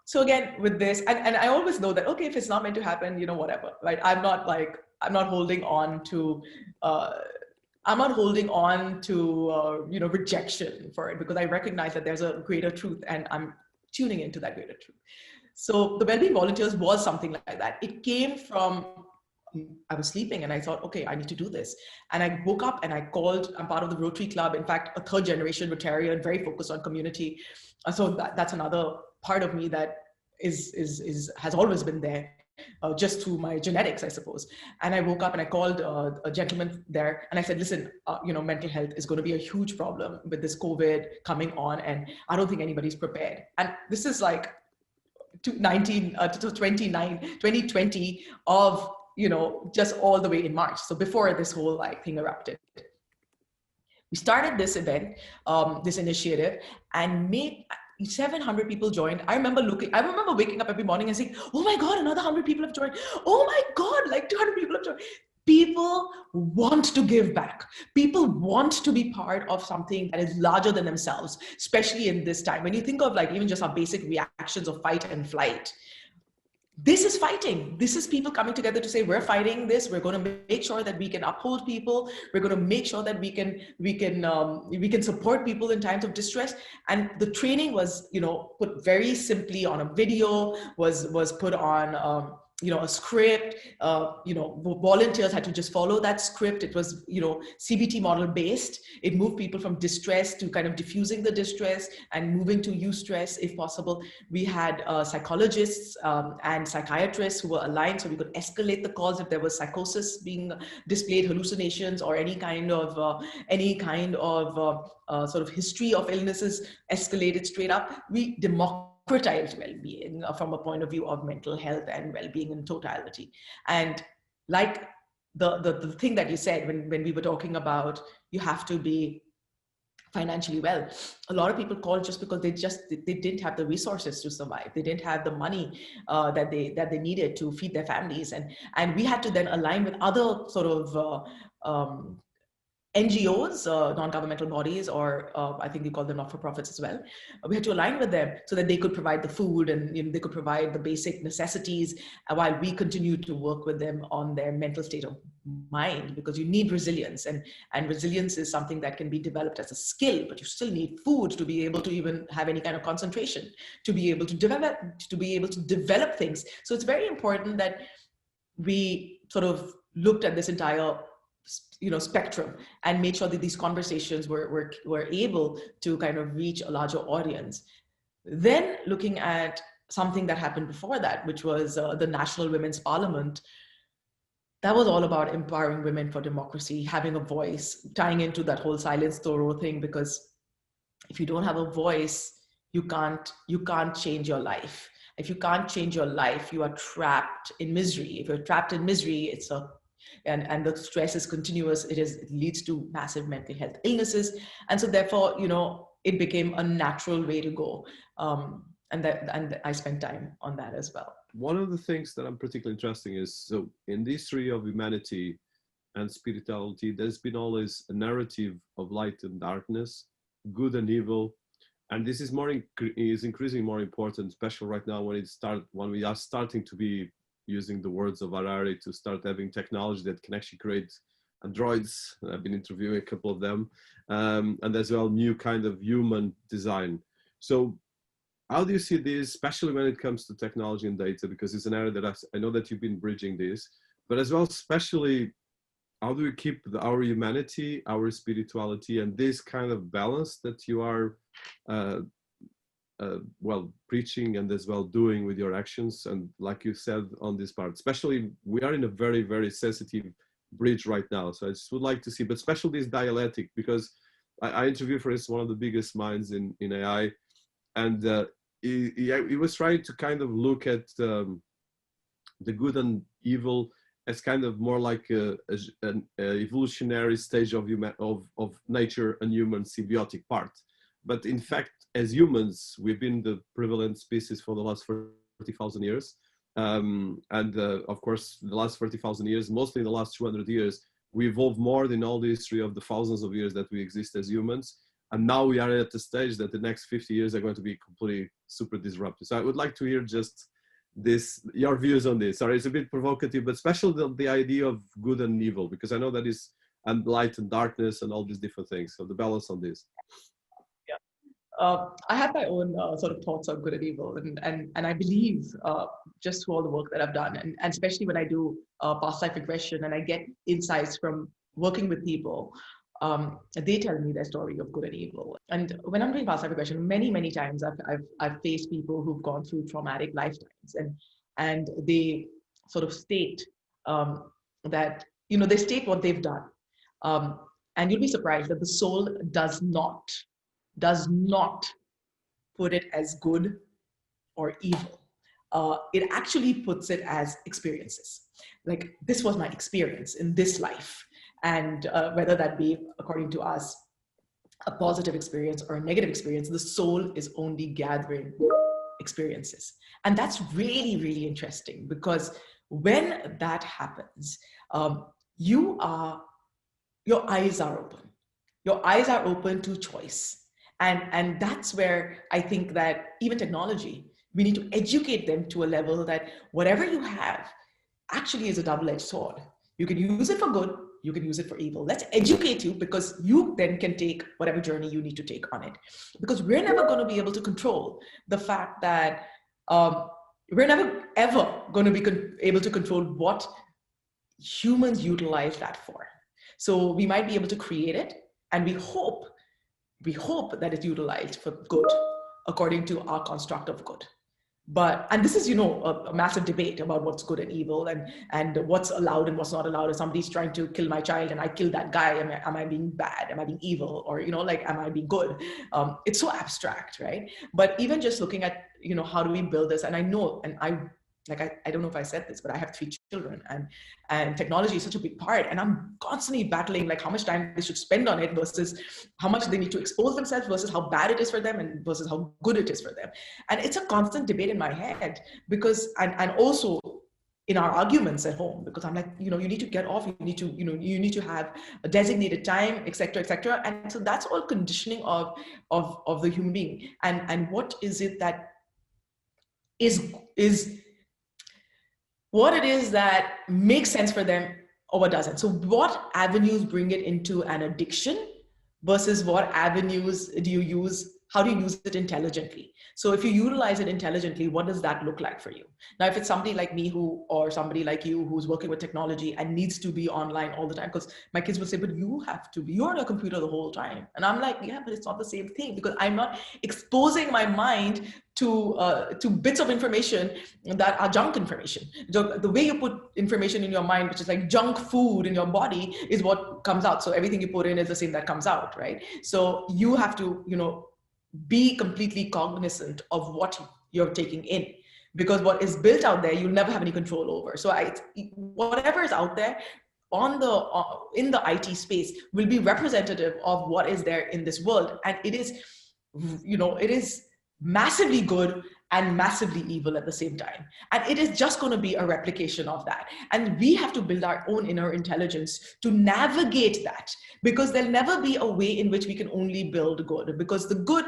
So again, with this, and I always know that, okay, if it's not meant to happen, whatever, right? I'm not holding on to, rejection for it, because I recognize that there's a greater truth and I'm tuning into that greater truth. So the Wellbeing Volunteers was something like that. It came from, I was sleeping and I thought, okay, I need to do this. And I woke up and I called, I'm part of the Rotary Club, in fact, a third generation Rotarian, very focused on community. So that's another part of me that has always been there. Just through my genetics, I suppose. And I woke up and I called a gentleman there and I said, listen, mental health is going to be a huge problem with this COVID coming on, and I don't think anybody's prepared. And this is like 2020 of, just all the way in March. So before this whole thing erupted. We started this event, this initiative, and made 700 people joined. I remember waking up every morning and saying, oh my God, another 100 people have joined. Oh my God, 200 people have joined. People want to give back. People want to be part of something that is larger than themselves, especially in this time. When you think of even just our basic reactions of fight and flight, this is fighting. This is people coming together to say, we're fighting this. We're going to make sure that we can uphold people. We're going to make sure that we can support people in times of distress. And the training was, put very simply on a video, was put on, a script. Volunteers had to just follow that script. It was, CBT model based. It moved people from distress to kind of diffusing the distress and moving to eustress if possible. We had psychologists and psychiatrists who were aligned, so we could escalate the calls if there was psychosis being displayed, hallucinations, or any kind of sort of history of illnesses escalated straight up. We democratized well-being from a point of view of mental health and well-being in totality. And like the thing that you said when we were talking about you have to be financially well, a lot of people called just because they didn't have the resources to survive. They didn't have the money that they needed to feed their families, and we had to then align with other sort of NGOs, non-governmental bodies, or I think we call them not-for-profits as well. We had to align with them so that they could provide the food and they could provide the basic necessities while we continued to work with them on their mental state of mind, because you need resilience, and resilience is something that can be developed as a skill, but you still need food to be able to even have any kind of concentration, to be able to develop things. So it's very important that we sort of looked at this entire spectrum and made sure that these conversations were able to kind of reach a larger audience. Then looking at something that happened before that, which was the National Women's Parliament, that was all about empowering women for democracy, having a voice, tying into that whole silence Thoreau thing, because if you don't have a voice, you can't change your life. If you can't change your life, you are trapped in misery. If you're trapped in misery, and the stress is continuous, it leads to massive mental health illnesses. And so therefore, it became a natural way to go. And I spent time on that as well. One of the things that I'm particularly interested in is, so in the history of humanity and spirituality, there's been always a narrative of light and darkness, good and evil. And this is increasingly more important, especially right now when we are starting to be using the words of Harari to start having technology that can actually create androids. I've been interviewing a couple of them, and as well new kind of human design. So how do you see this, especially when it comes to technology and data? Because it's an area that I know that you've been bridging this, but as well, especially, how do we keep our humanity, our spirituality, and this kind of balance that you are, well, preaching and as well doing with your actions? And like you said on this part, especially, we are in a very, very sensitive bridge right now. So I just would like to see, but especially this dialectic, because I interviewed, for instance, one of the biggest minds in AI, and he was trying to kind of look at the good and evil as kind of more like an evolutionary stage of nature and human symbiotic part. But in fact, as humans, we've been the prevalent species for the last 40,000 years. Of course, the last 40,000 years, mostly in the last 200 years, we evolved more than all the history of the thousands of years that we exist as humans. And now we are at the stage that the next 50 years are going to be completely super disruptive. So I would like to hear just your views on this. Sorry, it's a bit provocative, but especially the idea of good and evil, because I know that is, and light and darkness and all these different things. So the balance on this. I have my own sort of thoughts on good and evil, and I believe just through all the work that I've done, and especially when I do past life regression and I get insights from working with people, they tell me their story of good and evil. And when I'm doing past life regression, many times I've faced people who've gone through traumatic lifetimes, and they sort of state that, they state what they've done, and you'll be surprised that the soul does not put it as good or evil. It actually puts it as experiences. Like, this was my experience in this life. And whether that be, according to us, a positive experience or a negative experience, the soul is only gathering experiences. And that's really, really interesting, because when that happens, your eyes are open. Your eyes are open to choice. And that's where I think that even technology, we need to educate them to a level that whatever you have actually is a double-edged sword. You can use it for good, you can use it for evil. Let's educate you, because you then can take whatever journey you need to take on it. Because we're never going to be able to control the fact that we're never ever going to be able to control what humans utilize that for. So we might be able to create it, and we hope that it's utilized for good, according to our construct of good. And this is, a massive debate about what's good and evil, and what's allowed and what's not allowed. If somebody's trying to kill my child and I kill that guy, am I being bad? Am I being evil? Or, am I being good? It's so abstract, right? But even just looking at, how do we build this? And I know, and I don't know if I said this, but I have 3 children, and technology is such a big part. And I'm constantly battling, like, how much time they should spend on it versus how much they need to expose themselves versus how bad it is for them and versus how good it is for them. And it's a constant debate in my head, because, and also in our arguments at home, because I'm like, you need to get off, you need to have a designated time, et cetera, et cetera. And so that's all conditioning of the human being. And what is it that is what it is that makes sense for them or what doesn't. So what avenues bring it into an addiction versus what avenues do you use? How do you use it intelligently? So if you utilize it intelligently, what does that look like for you? Now, if it's somebody like me or somebody like you who's working with technology and needs to be online all the time, because my kids will say, but you're on your computer the whole time. And I'm like, yeah, but it's not the same thing, because I'm not exposing my mind to bits of information that are junk information. So the way you put information in your mind, which is like junk food in your body, is what comes out. So everything you put in is the same that comes out, right? So you have to, be completely cognizant of what you're taking in, because what is built out there, you'll never have any control over. So whatever is out there in the IT space will be representative of what is there in this world. And it is, it is massively good and massively evil at the same time. And it is just going to be a replication of that. And we have to build our own inner intelligence to navigate that, because there'll never be a way in which we can only build good. Because the good,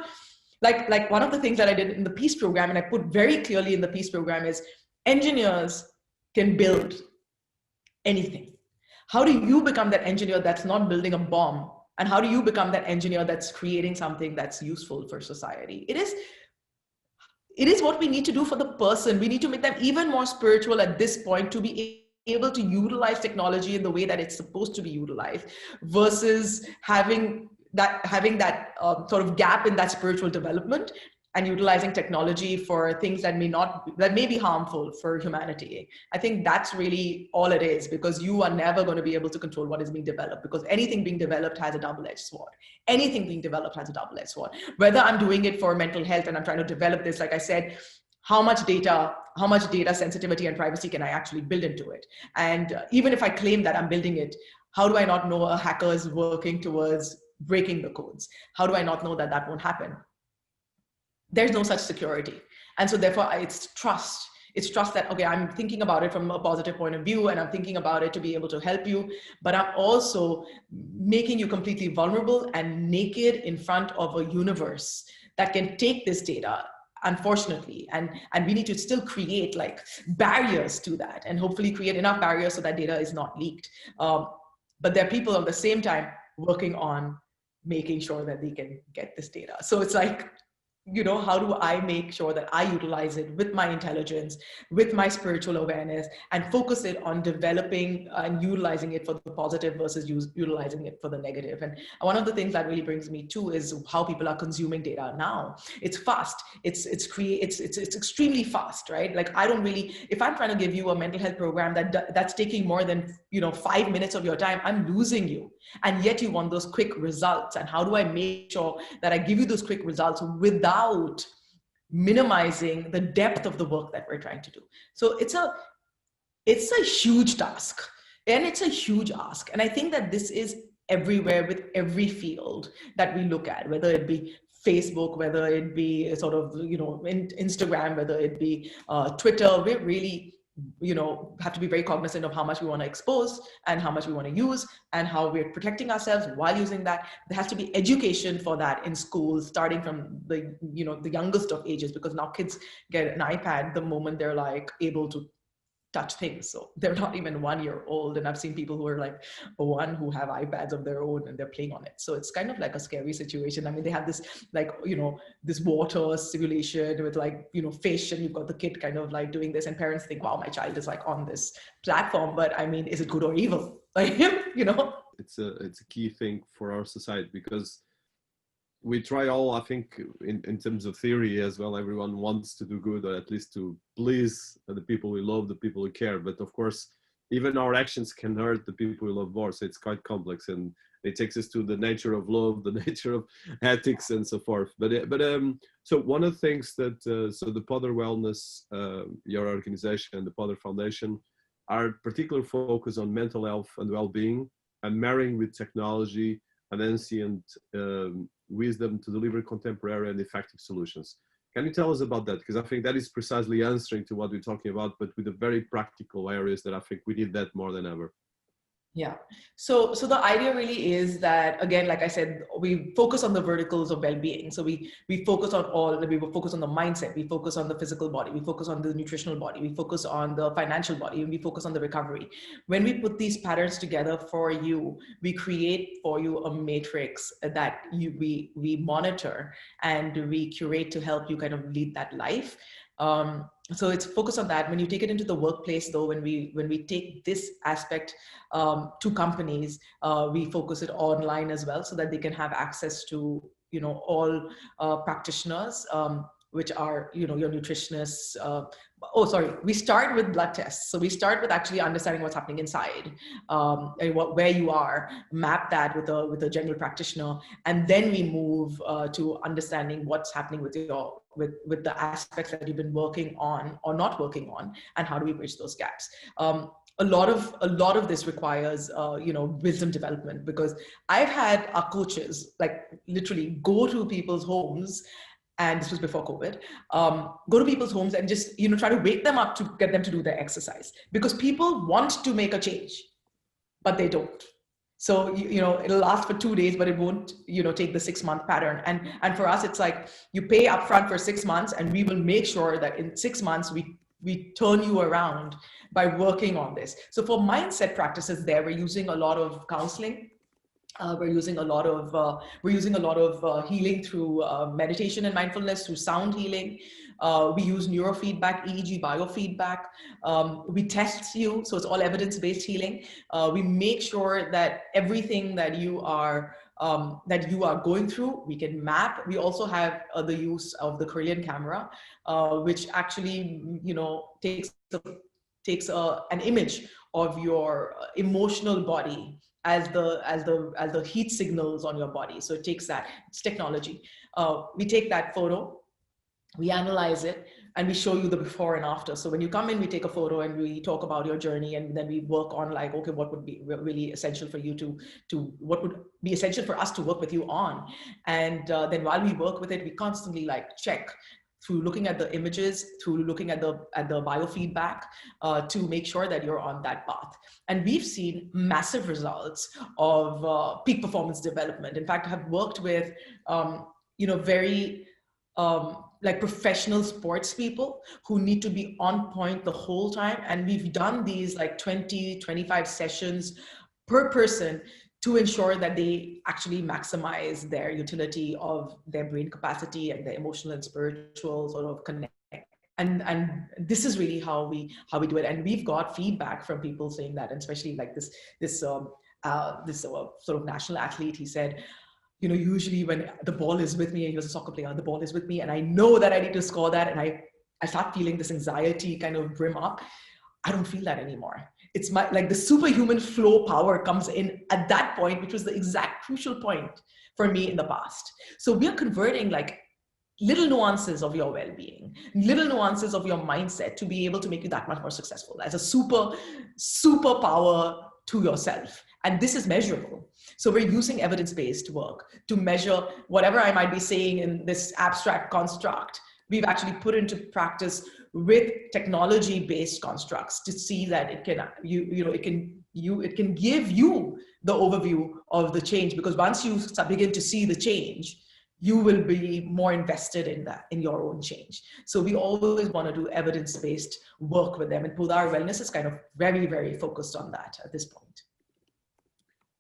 like one of the things that I did in the peace program, and I put very clearly in the peace program, is engineers can build anything. how do you become that engineer that's not building a bomb? And how do you become that engineer that's creating something that's useful for society? It is what we need to do for the person. We need to make them even more spiritual at this point to be able to utilize technology in the way that it's supposed to be utilized, versus having that sort of gap in that spiritual development and utilizing technology for things that may be harmful for humanity. I think that's really all it is, because you are never going to be able to control what is being developed, because anything being developed has a double-edged sword. Anything being developed has a double-edged sword. Whether I'm doing it for mental health and I'm trying to develop this, like I said, how much data sensitivity and privacy can I actually build into it? And even if I claim that I'm building it, how do I not know a hacker is working towards breaking the codes? How do I not know that that won't happen? There's no such security. And so therefore it's trust. It's trust that, okay, I'm thinking about it from a positive point of view, and I'm thinking about it to be able to help you, but I'm also making you completely vulnerable and naked in front of a universe that can take this data, unfortunately, and we need to still create like barriers to that, and hopefully create enough barriers so that data is not leaked. But there are people at the same time working on making sure that they can get this data. So it's like, you know, how do I make sure that I utilize it with my intelligence, with my spiritual awareness, and focus it on developing and utilizing it for the positive versus utilizing it for the negative. And one of the things that really brings me to is how people are consuming data now. It's fast. It's extremely fast, right? Like, I don't really, if I'm trying to give you a mental health program that's taking more than 5 minutes of your time, I'm losing you. And yet you want those quick results. And how do I make sure that I give you those quick results without minimizing the depth of the work that we're trying to do? So it's a huge task, and it's a huge ask. And I think that this is everywhere with every field that we look at, whether it be Facebook, whether it be sort of, Instagram, whether it be Twitter. We're really, have to be very cognizant of how much we want to expose and how much we want to use and how we're protecting ourselves while using that. There has to be education for that in schools, starting from the youngest of ages, because now kids get an iPad the moment they're like able to touch things. So they're not even 1 year old. And I've seen people who are like one who have iPads of their own and they're playing on it. So it's kind of like a scary situation. I mean, they have this like, this water simulation with like, fish, and you've got the kid kind of like doing this, and parents think, wow, my child is like on this platform. But I mean, is it good or evil? Like, It's a key thing for our society, because we try all, I think, in terms of theory as well, everyone wants to do good, or at least to please the people we love, the people we care. But of course, even our actions can hurt the people we love more. So it's quite complex, and it takes us to the nature of love, the nature of ethics, and so forth. So one of the things that, so the Poddaar Wellness, your organization, and the Poddaar Foundation are particularly focused on mental health and well-being, and marrying with technology and ancient wisdom to deliver contemporary and effective solutions. Can you tell us about that? Because I think that is precisely answering to what we're talking about, but with the very practical areas that I think we need that more than ever. Yeah. So the idea really is that, again, like I said, we focus on the verticals of well-being. So we focus on we will focus on the mindset, we focus on the physical body, we focus on the nutritional body, we focus on the financial body, and we focus on the recovery. When we put these patterns together for you, we create for you a matrix that we monitor and we curate to help you kind of lead that life. So it's focused on that. When you take it into the workplace, though, when we take this aspect to companies, we focus it online as well, so that they can have access to all practitioners, which are your nutritionists. We start with blood tests. So we start with actually understanding what's happening inside, and where you are, map that with a general practitioner, and then we move to understanding what's happening with the aspects that you've been working on or not working on, and how do we bridge those gaps. A lot of this requires wisdom development, because I've had our coaches like literally go to people's homes, and this was before COVID, go to people's homes and just, try to wake them up to get them to do their exercise, because people want to make a change, but they don't. So, it'll last for 2 days, but it won't, take the 6-month pattern. And for us, it's like you pay upfront for 6 months, and we will make sure that in 6 months, we turn you around by working on this. So for mindset practices there, we're using a lot of counseling. We're using a lot of healing through meditation and mindfulness, through sound healing. We use neurofeedback, EEG biofeedback. We test you, so it's all evidence-based healing. We make sure that everything that you are going through, we can map. We also have the use of the Korean camera, which actually, takes an image of your emotional body as the heat signals on your body. So it takes that. It's technology. We take that photo, we analyze it, and we show you the before and after. So when you come in, we take a photo and we talk about your journey, and then we work on like, okay, what would be really essential for you what would be essential for us to work with you on. And then while we work with it, we constantly like check through looking at the images, through looking at the biofeedback, to make sure that you're on that path. And we've seen massive results of peak performance development. In fact, I have worked with, very like professional sports people who need to be on point the whole time. And we've done these like 20, 25 sessions per person to ensure that they actually maximize their utility of their brain capacity and their emotional and spiritual sort of connect. And this is really how we do it. And we've got feedback from people saying that, and especially like this sort of national athlete, he said, usually when the ball is with me, and he was a soccer player, the ball is with me, and I know that I need to score that, and I start feeling this anxiety kind of brim up. I don't feel that anymore. It's like the superhuman flow power comes in at that point, which was the exact crucial point for me in the past. So we're converting like little nuances of your well-being, little nuances of your mindset to be able to make you that much more successful as a superpower to yourself. And this is measurable. So we're using evidence-based work to measure whatever I might be saying in this abstract construct. We've actually put into practice with technology-based constructs to see that it can give you the overview of the change, because once you begin to see the change, you will be more invested in your own change. So we always want to do evidence-based work with them, and Poddaar Wellness is kind of very, very focused on that at this point.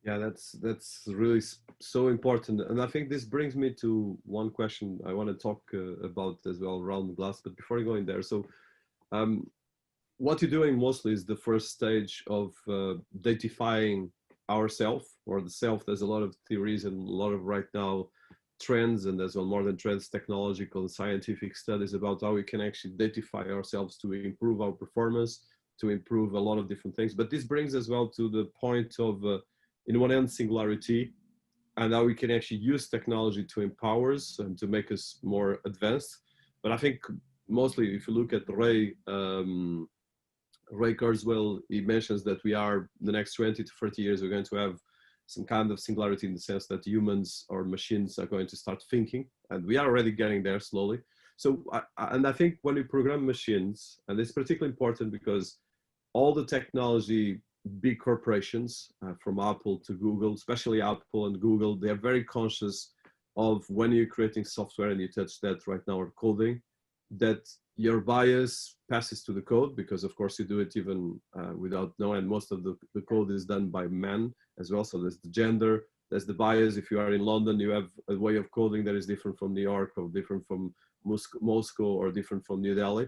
Yeah, that's really so important. And I think this brings me to one question I want to talk about as well, RoundGlass. But before I go in there, so what you're doing mostly is the first stage of datifying ourself or the self. There's a lot of theories and a lot of right now trends, and there's more than trends, technological and scientific studies about how we can actually datify ourselves to improve our performance, to improve a lot of different things. But this brings as well to the point of in one end, singularity, and how we can actually use technology to empower us and to make us more advanced. But I think mostly if you look at Ray Kurzweil, he mentions that we are the next 20 to 30 years, we're going to have some kind of singularity in the sense that humans or machines are going to start thinking, and we are already getting there slowly. So, I think when we program machines, and it's particularly important because all the technology, big corporations from Apple to Google, especially Apple and Google, they are very conscious of when you're creating software, and you touch that right now, or coding, that your bias passes to the code, because of course you do it even without knowing, and most of the code is done by men as well. So there's the gender, there's the bias. If you are in London, you have a way of coding that is different from New York, or different from Moscow, or different from New Delhi.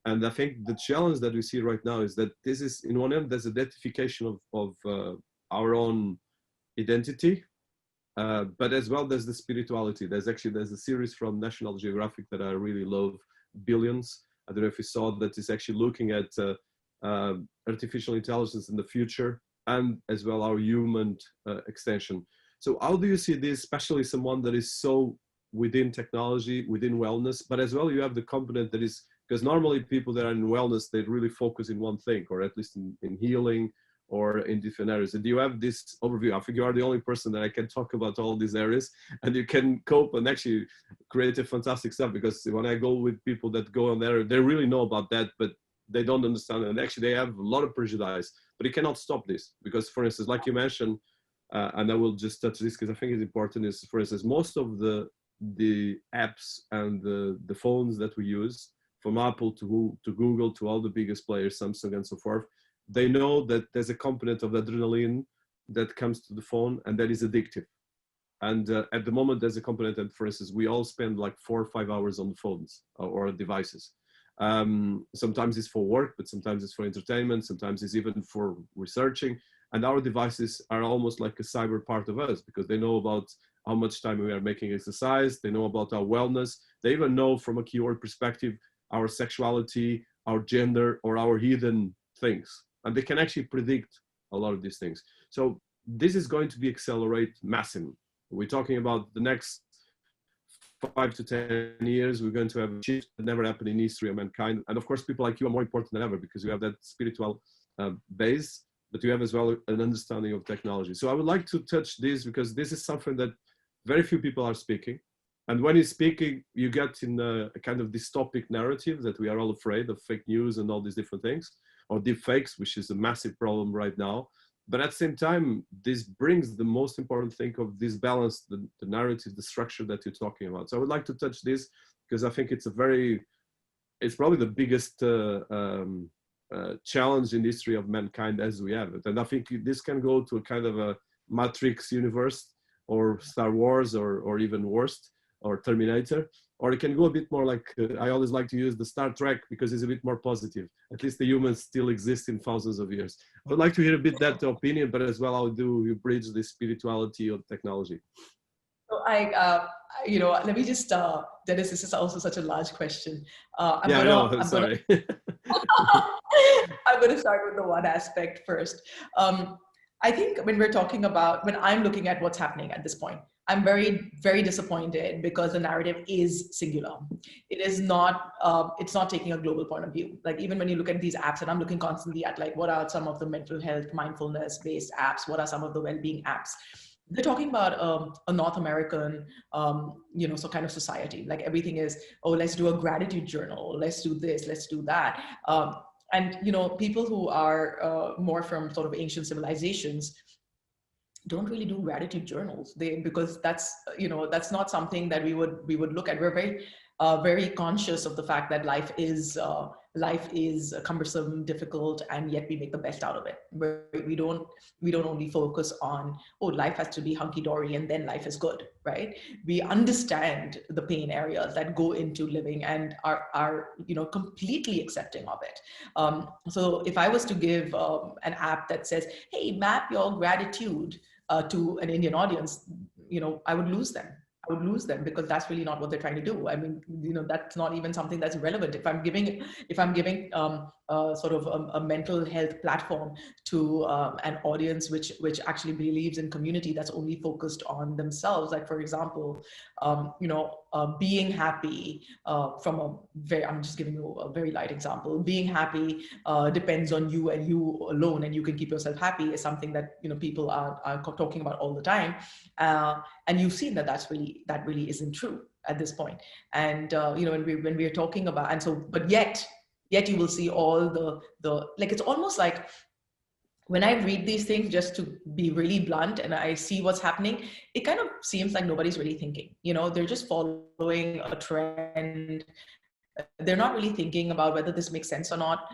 And I think the challenge that we see right now is that this is, in one end, there's a identification of our own identity, but as well there's the spirituality. There's a series from National Geographic that I really love, Billions. I don't know if you saw that. It's actually looking at artificial intelligence in the future, and as well our human extension. So how do you see this, especially someone that is so within technology, within wellness, but as well you have the component that is, because normally people that are in wellness, they really focus in one thing, or at least in healing or in different areas. And you have this overview. I think you are the only person that I can talk about all these areas, and you can cope and actually create a fantastic stuff. Because when I go with people that go on there, they really know about that, but they don't understand it. And actually they have a lot of prejudice, but you cannot stop this. Because for instance, like you mentioned, and I will just touch this because I think it's important, is for instance, most of the apps and the phones that we use, from Apple to Google to all the biggest players, Samsung and so forth, they know that there's a component of adrenaline that comes to the phone and that is addictive. And at the moment, there's a component that, for instance, we all spend like 4 or 5 hours on the phones or devices. Sometimes it's for work, but sometimes it's for entertainment. Sometimes it's even for researching. And our devices are almost like a cyber part of us because they know about how much time we are making exercise. They know about our wellness. They even know from a keyword perspective, our sexuality, our gender, or our hidden things. And they can actually predict a lot of these things. So this is going to be accelerate massively. We're talking about the next 5 to 10 years, we're going to have a shift that never happened in history of mankind. And of course, people like you are more important than ever because you have that spiritual base, but you have as well an understanding of technology. So I would like to touch this because this is something that very few people are speaking. And when you're speaking, you get in a kind of dystopic narrative that we are all afraid of fake news and all these different things, or deep fakes, which is a massive problem right now. But at the same time, this brings the most important thing of this balance, the narrative, the structure that you're talking about. So I would like to touch this because I think it's it's probably the biggest challenge in the history of mankind as we have it. And I think this can go to a kind of a Matrix universe or Star Wars or even worse, or Terminator, or it can go a bit more like, I always like to use the Star Trek because it's a bit more positive. At least the humans still exist in thousands of years. I would like to hear a bit that opinion, but as well, how do you bridge the spirituality of technology? So let me just, Dennis, this is also such a large question. Sorry. I'm going to start with the one aspect first. I think when I'm looking at what's happening at this point, I'm very, very disappointed because the narrative is singular. It is not, it's not taking a global point of view. Like even when you look at these apps, and I'm looking constantly at like, what are some of the mental health, mindfulness-based apps? What are some of the well-being apps? They're talking about a North American, so kind of society. Like everything is, oh, let's do a gratitude journal. Let's do this, let's do that. And people who are more from sort of ancient civilizations don't really do gratitude journals because that's not something that we would look at. We're very conscious of the fact that life is cumbersome, difficult, and yet we make the best out of it. We don't only focus on, oh, life has to be hunky-dory and then life is good, right? We understand the pain areas that go into living and are completely accepting of it. So if I was to give an app that says, hey, map your gratitude to an Indian audience, I would lose them. Because that's really not what they're trying to do. I mean, that's not even something that's relevant. If I'm giving sort of a mental health platform to an audience which actually believes in community that's only focused on themselves, like for example, being happy I'm just giving you a very light example. Being happy depends on you and you alone, and you can keep yourself happy is something that people are talking about all the time, and you've seen that really isn't true at this point. And when we're talking about, and so, but yet you will see all the like, it's almost like when I read these things, just to be really blunt, and I see what's happening, it kind of seems like nobody's really thinking. They're just following a trend. They're not really thinking about whether this makes sense or not.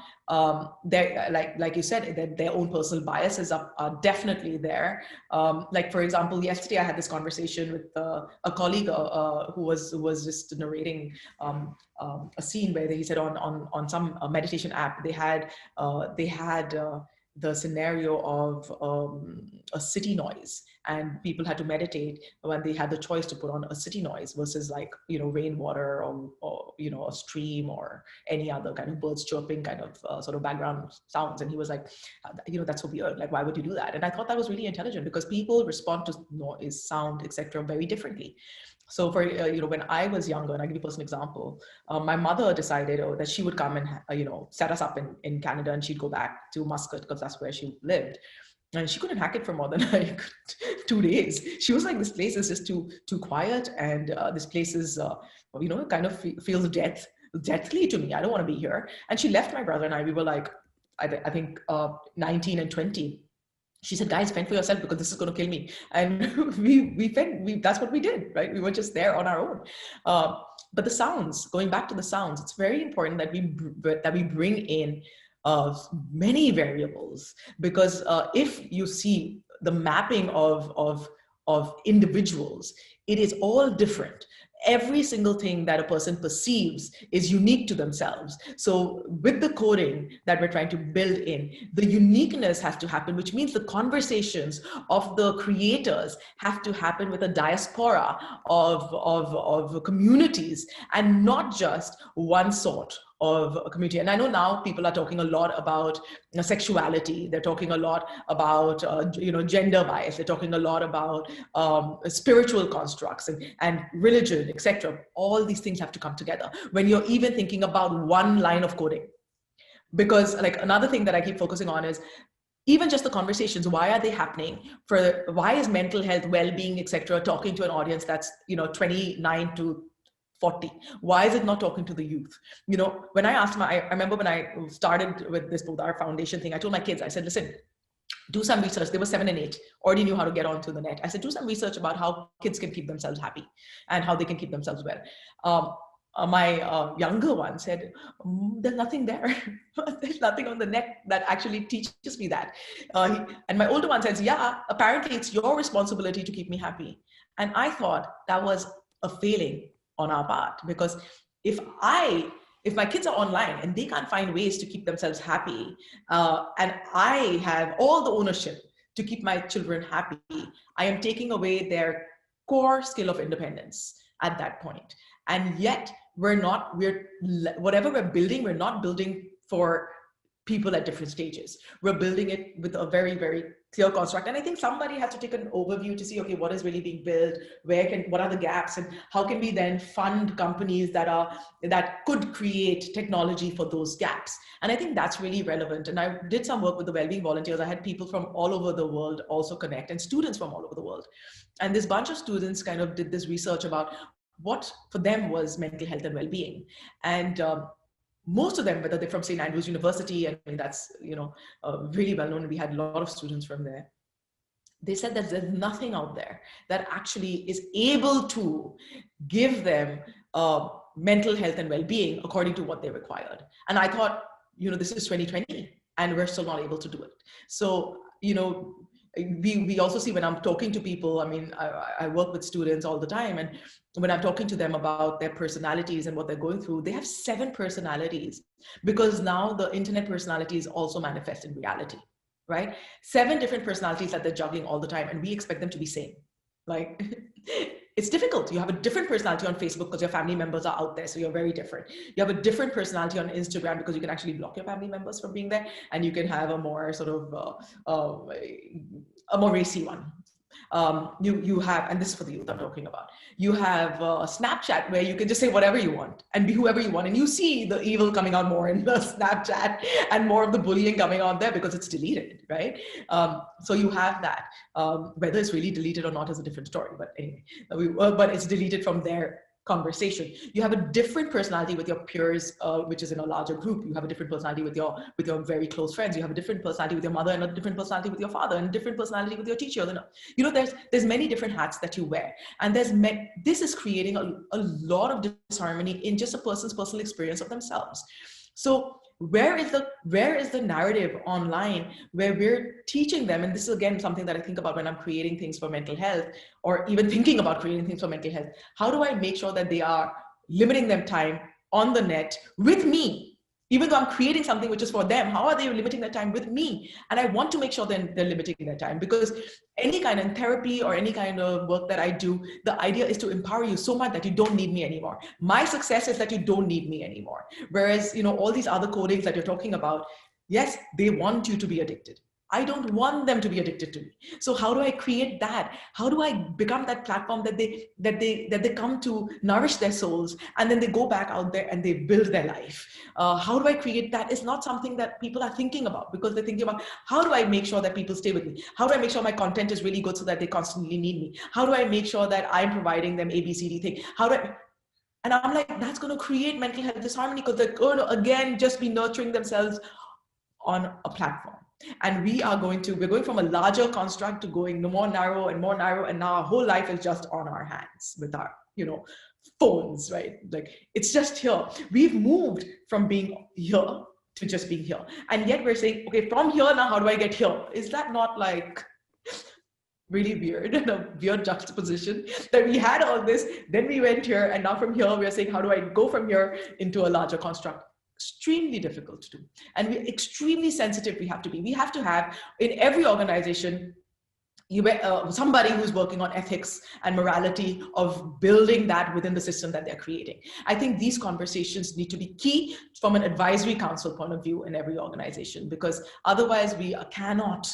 They're like you said, their own personal biases are definitely there. Like for example, yesterday I had this conversation with a colleague who was just narrating a scene where he said on some meditation app they had the scenario of a city noise, and people had to meditate when they had the choice to put on a city noise versus like rainwater or a stream or any other kind of birds chirping kind of sort of background sounds. And he was like, that's so weird, like why would you do that? And I thought that was really intelligent because people respond to noise, sound, etc. very differently. So for, when I was younger, and I'll give you a personal example, my mother decided that she would come and, set us up in Canada, and she'd go back to Muscat because that's where she lived. And she couldn't hack it for more than like 2 days. She was like, this place is just too quiet. And this place is, kind of feels deathly to me. I don't want to be here. And she left my brother and I. We were like, I think 19 and 20. She said, guys, fend for yourself because this is going to kill me. And we that's what we did, right? We were just there on our own. But the sounds, going back to the sounds, it's very important that we bring in many variables, because if you see the mapping of individuals, it is all different. Every single thing that a person perceives is unique to themselves. So with the coding that we're trying to build in, the uniqueness has to happen, which means the conversations of the creators have to happen with a diaspora of communities, and not just one sort of a community. And I know now people are talking a lot about sexuality. They're talking a lot about gender bias. They're talking a lot about spiritual constructs and religion, etc. All these things have to come together when you're even thinking about one line of coding. Because like another thing that I keep focusing on is even just the conversations. Why are they happening? Why is mental health, well-being, etc. talking to an audience that's 29 to 40? Why is it not talking to the youth? When I remember when I started with this Poddaar Foundation thing, I told my kids, I said, listen, do some research. They were 7 and 8, already knew how to get onto the net. I said, do some research about how kids can keep themselves happy and how they can keep themselves well. My younger one said, there's nothing there. There's nothing on the net that actually teaches me that. And my older one says, yeah, apparently it's your responsibility to keep me happy. And I thought that was a failing on our part, because if my kids are online and they can't find ways to keep themselves happy, and I have all the ownership to keep my children happy, I am taking away their core skill of independence at that point. And yet whatever we're building, we're not building for people at different stages. We're building it with a very, very clear construct. And I think somebody has to take an overview to see, okay, what is really being built? What are the gaps? And how can we then fund companies that could create technology for those gaps? And I think that's really relevant. And I did some work with the Wellbeing volunteers. I had people from all over the world also connect, and students from all over the world. And this bunch of students kind of did this research about what for them was mental health and well-being. And most of them, whether they're from St. Andrews University, I mean, that's, really well known. We had a lot of students from there. They said that there's nothing out there that actually is able to give them mental health and well-being according to what they required. And I thought, this is 2020 and we're still not able to do it. So, we also see when I'm talking to people, I mean, I work with students all the time, and when I'm talking to them about their personalities and what they're going through, they have 7 personalities, because now the internet personalities also manifest in reality, right? 7 different personalities that they're juggling all the time, and we expect them to be same. Like, it's difficult. You have a different personality on Facebook because your family members are out there, so you're very different. You have a different personality on Instagram because you can actually block your family members from being there, and you can have a more sort of a more racy one. You have, and this is for the youth I'm talking about, you have Snapchat, where you can just say whatever you want and be whoever you want, and you see the evil coming out more in the Snapchat and more of the bullying coming out there because it's deleted, right? So you have that. Whether it's really deleted or not is a different story, but anyway, but it's deleted from their conversation. You have a different personality with your peers, which is in a larger group. You have a different personality with your very close friends. You have a different personality with your mother, and a different personality with your father, and a different personality with your teacher. There's many different hats that you wear, and this is creating a lot of disharmony in just a person's personal experience of themselves. So where is the narrative online where we're teaching them? And this is again something that I think about when I'm creating things for mental health, or even thinking about creating things for mental health. How do I make sure that they are limiting them time on the net with me? Even though I'm creating something which is for them, how are they limiting their time with me? And I want to make sure that they're limiting their time, because any kind of therapy or any kind of work that I do, the idea is to empower you so much that you don't need me anymore. My success is that you don't need me anymore. Whereas, all these other codings that you're talking about, yes, they want you to be addicted. I don't want them to be addicted to me. So how do I create that? How do I become that platform that they come to nourish their souls, and then they go back out there and they build their life? How do I create that? It's not something that people are thinking about, because they're thinking about, how do I make sure that people stay with me? How do I make sure my content is really good so that they constantly need me? How do I make sure that I'm providing them ABCD thing? And I'm like, that's going to create mental health disharmony, because they're going to, again, just be nurturing themselves on a platform. And we're going from a larger construct to going more narrow, and now our whole life is just on our hands with our, phones, right? Like it's just here. We've moved from being here to just being here. And yet we're saying, okay, from here now, how do I get here? Is that not like really weird and a weird juxtaposition that we had all this, then we went here, and now from here, we're saying, how do I go from here into a larger construct? Extremely difficult to do. And we're extremely sensitive we have to be. We have to have, in every organization, somebody who's working on ethics and morality of building that within the system that they're creating. I think these conversations need to be key from an advisory council point of view in every organization, because otherwise we cannot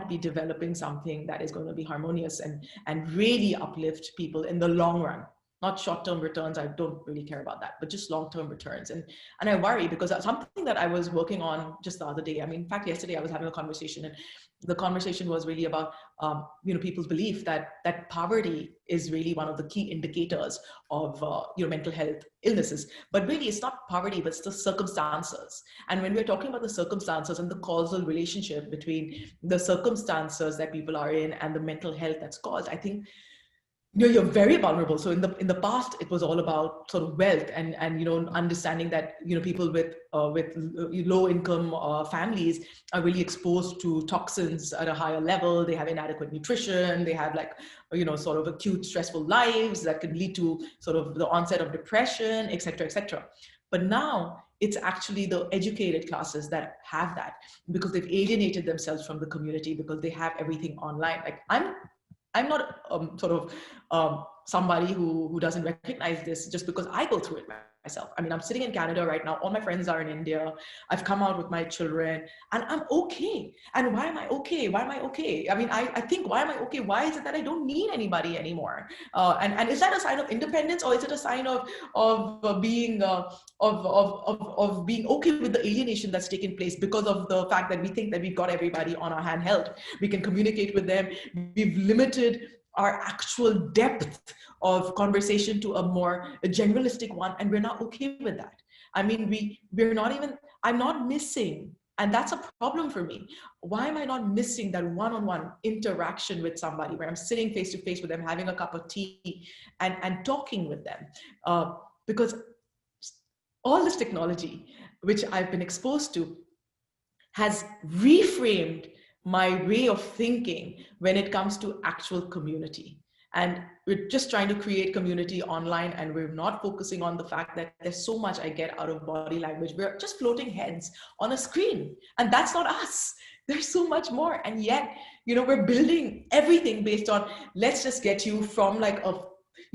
be developing something that is going to be harmonious and really uplift people in the long run. Not short-term returns, I don't really care about that, but just long-term returns. And I worry because something that I was working on just the other day, I mean, in fact, yesterday I was having a conversation, and the conversation was really about, people's belief that poverty is really one of the key indicators of, mental health illnesses. But really it's not poverty, but it's the circumstances. And when we're talking about the circumstances and the causal relationship between the circumstances that people are in and the mental health that's caused, I think you're very vulnerable. So in the past, it was all about sort of wealth and understanding that people with low income families are really exposed to toxins at a higher level. They have inadequate nutrition. They have sort of acute stressful lives that can lead to sort of the onset of depression, et cetera, et cetera. But now it's actually the educated classes that have that, because they've alienated themselves from the community because they have everything online. Like I'm not somebody who doesn't recognize this just because I go through it myself. I mean, I'm sitting in Canada right now. All my friends are in India. I've come out with my children and I'm okay. And why am I okay? Why am I okay? I mean, I think, why am I okay? Why is it that I don't need anybody anymore? And is that a sign of independence, or is it a sign of being okay with the alienation that's taken place because of the fact that we think that we've got everybody on our handheld? We can communicate with them. We've limited our actual depth of conversation to a generalistic one, and we're not okay with that. I mean, I'm not missing, and that's a problem for me. Why am I not missing that one-on-one interaction with somebody where I'm sitting face to face with them, having a cup of tea and talking with them? Because all this technology, which I've been exposed to, has reframed my way of thinking when it comes to actual community. And we're just trying to create community online, and we're not focusing on the fact that there's so much I get out of body language. We're just floating heads on a screen, and that's not us. There's so much more. And yet, we're building everything based on, let's just get you from like a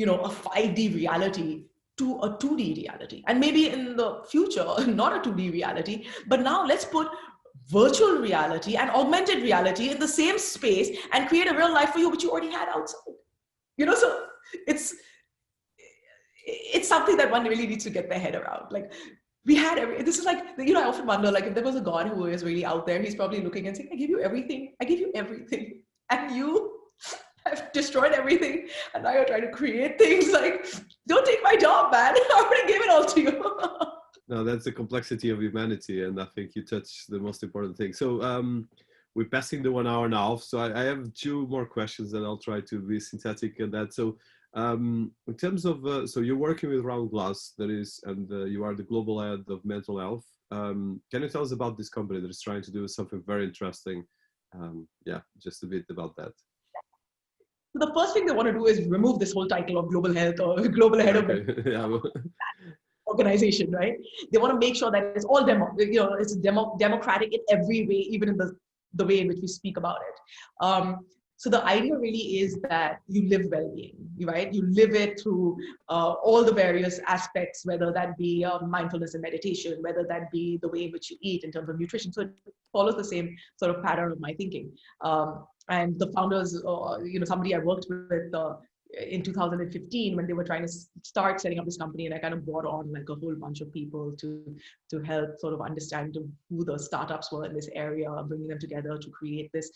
5D reality to a 2D reality. And maybe in the future, not a 2D reality, but now let's put virtual reality and augmented reality in the same space and create a real life for you, which you already had outside. So it's something that one really needs to get their head around. Like, we had this is like, I often wonder, like, if there was a God who is really out there, he's probably looking and saying, I give you everything, and you have destroyed everything, and now you're trying to create things. Like, don't take my job, man. I already gave it all to you. No, that's the complexity of humanity, and I think you touched the most important thing. So we're passing the 1 hour now, so I have 2 more questions, and I'll try to be synthetic in that. So in terms of, so you're working with RoundGlass, and you are the global head of mental health. Can you tell us about this company that is trying to do something very interesting? Just a bit about that. The first thing they want to do is remove this whole title of global health or global head of organization, right? They want to make sure that it's all it's democratic in every way, even in the way in which we speak about it. So the idea really is that you live well-being, right? You live it through all the various aspects, whether that be mindfulness and meditation, whether that be the way in which you eat in terms of nutrition. So it follows the same sort of pattern of my thinking. And the founders, somebody I worked with in 2015 when they were trying to start setting up this company, and I kind of brought on like a whole bunch of people to help sort of understand who the startups were in this area, bringing them together to create this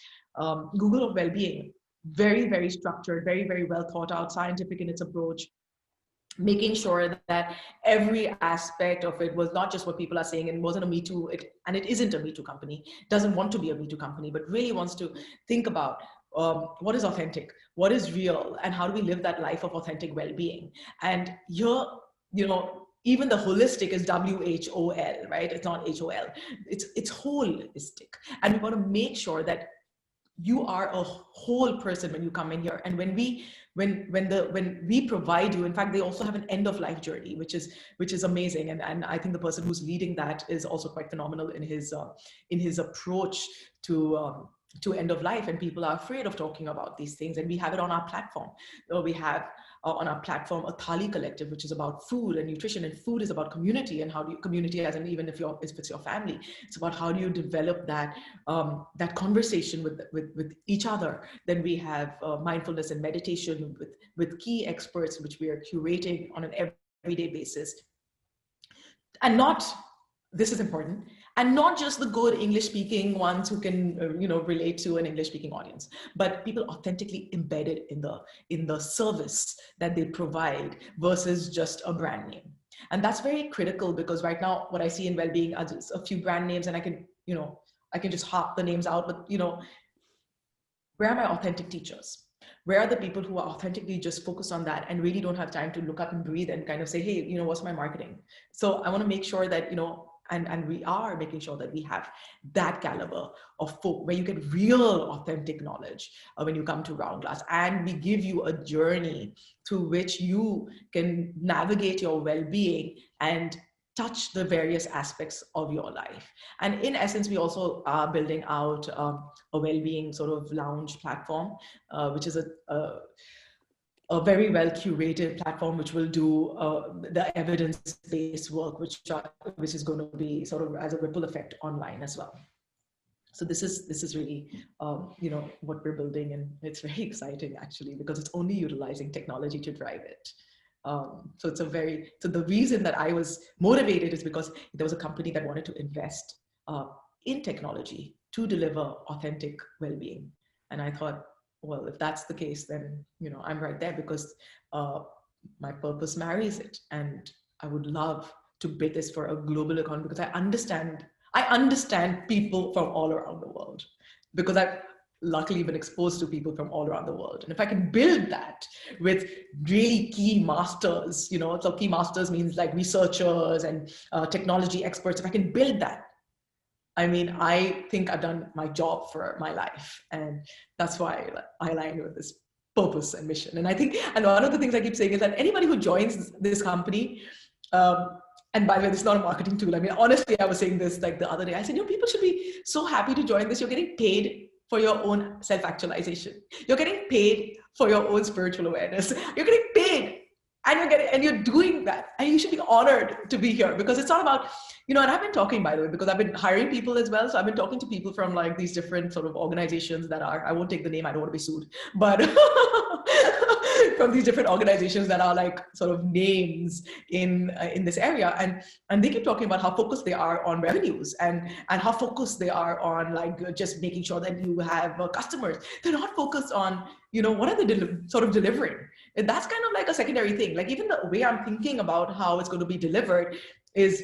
Google of Wellbeing. Very, very structured, very, very well thought out, scientific in its approach, making sure that every aspect of it was not just what people are saying, and wasn't a Me Too, and it isn't a Me Too company, doesn't want to be a Me Too company, but really wants to think about what is authentic, what is real, and how do we live that life of authentic well-being. And here, even the holistic is WHOL, right? It's not HOL. It's holistic, and we want to make sure that you are a whole person when you come in here. And when we provide you, in fact, they also have an end of life journey, which is amazing. And I think the person who's leading that is also quite phenomenal in his approach to end of life. And people are afraid of talking about these things, and we have it on our platform. We have on our platform a Thali Collective, which is about food and nutrition, and food is about community, and how do you community, as in even if it's your family, it's about how do you develop that that conversation with each other. Then we have mindfulness and meditation with key experts, which we are curating on an everyday basis. And not, this is important, and not just the good English speaking ones who can relate to an English speaking audience, but people authentically embedded in the service that they provide versus just a brand name. And that's very critical, because right now what I see in Wellbeing are just a few brand names, and I can just hop the names out, but where are my authentic teachers? Where are the people who are authentically just focused on that and really don't have time to look up and breathe and kind of say, hey, what's my marketing? So I want to make sure that, and we are making sure that we have that caliber of folk where you get real authentic knowledge when you come to RoundGlass, and we give you a journey through which you can navigate your well-being and touch the various aspects of your life. And in essence, we also are building out a well-being sort of lounge platform, which is a very well curated platform, which will do the evidence-based work, which is going to be sort of as a ripple effect online as well. So this is really what we're building, and it's very exciting actually, because it's only utilizing technology to drive it. So the reason that I was motivated is because there was a company that wanted to invest in technology to deliver authentic well-being, and I thought, well, if that's the case, then I'm right there, because my purpose marries it, and I would love to build this for a global economy, because I understand people from all around the world, because I've luckily been exposed to people from all around the world. And if I can build that with really key masters, so key masters means like researchers and technology experts, if I can build that, I think I've done my job for my life. And that's why I align with this purpose and mission. And I think, and one of the things I keep saying is that anybody who joins this company, and by the way, this is not a marketing tool. Honestly, I was saying this like the other day. I said, people should be so happy to join this. You're getting paid for your own self-actualization. You're getting paid for your own spiritual awareness. You're getting paid, and you're doing that. And you should be honored to be here, because it's not about, and I've been talking, by the way, because I've been hiring people as well. So I've been talking to people from like these different sort of organizations that are, I won't take the name, I don't want to be sued, but from these different organizations that are like sort of names in this area. And they keep talking about how focused they are on revenues and how focused they are on like just making sure that you have customers. They're not focused on, what are they sort of delivering? And that's kind of like a secondary thing. Like even the way I'm thinking about how it's going to be delivered is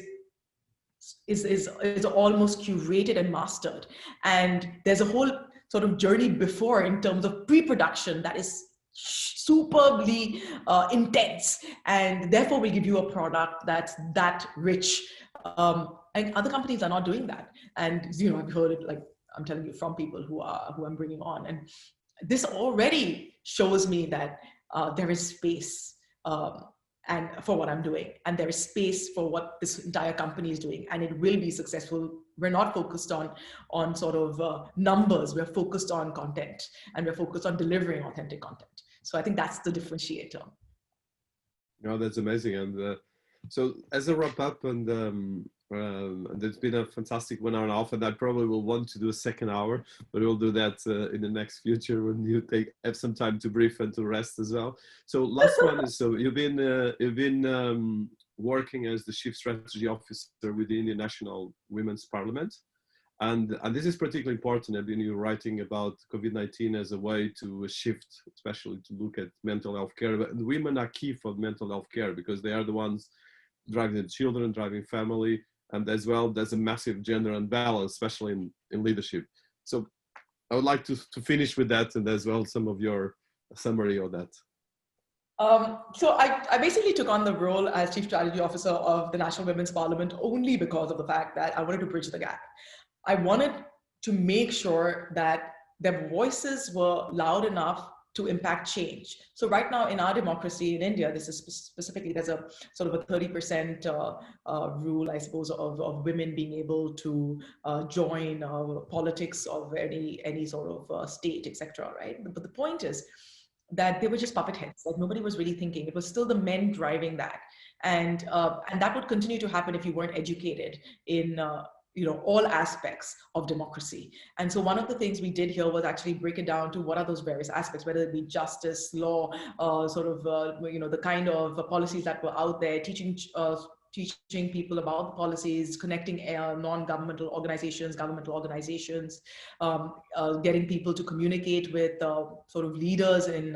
almost curated and mastered. And there's a whole sort of journey before in terms of pre-production that is superbly intense, and therefore will give you a product that's that rich. And other companies are not doing that. And I've heard it, like I'm telling you, from people who I'm bringing on. And this already shows me that there is space and for what I'm doing, and there is space for what this entire company is doing, and it will be successful. We're not focused on sort of numbers. We're focused on content, and we're focused on delivering authentic content. So I think that's the differentiator. That's amazing. And so as a wrap up, and it's been a fantastic 1 hour and a half, and I probably will want to do a second hour, but we'll do that in the next future when you have some time to breathe and to rest as well. So last one is, so you've been working as the Chief Strategy Officer within the National Women's Parliament. And this is particularly important. I've been writing about COVID-19 as a way to shift, especially to look at mental health care. But women are key for mental health care, because they are the ones driving the children, driving family, and as well, there's a massive gender imbalance, especially in leadership. So I would like to finish with that, and as well some of your summary of that. So I basically took on the role as Chief Strategy Officer of the National Women's Parliament only because of the fact that I wanted to bridge the gap. I wanted to make sure that their voices were loud enough to impact change. So right now in our democracy in India, this is specifically, there's a sort of a 30% rule, I suppose, of women being able to join politics of any sort of state, etc. Right? But the point is that they were just puppet heads. Like nobody was really thinking. It was still the men driving that, and that would continue to happen if you weren't educated in all aspects of democracy. And so one of the things we did here was actually break it down to what are those various aspects, whether it be justice, law, the kind of policies that were out there, teaching people about the policies, connecting non-governmental organizations, governmental organizations, getting people to communicate with sort of leaders in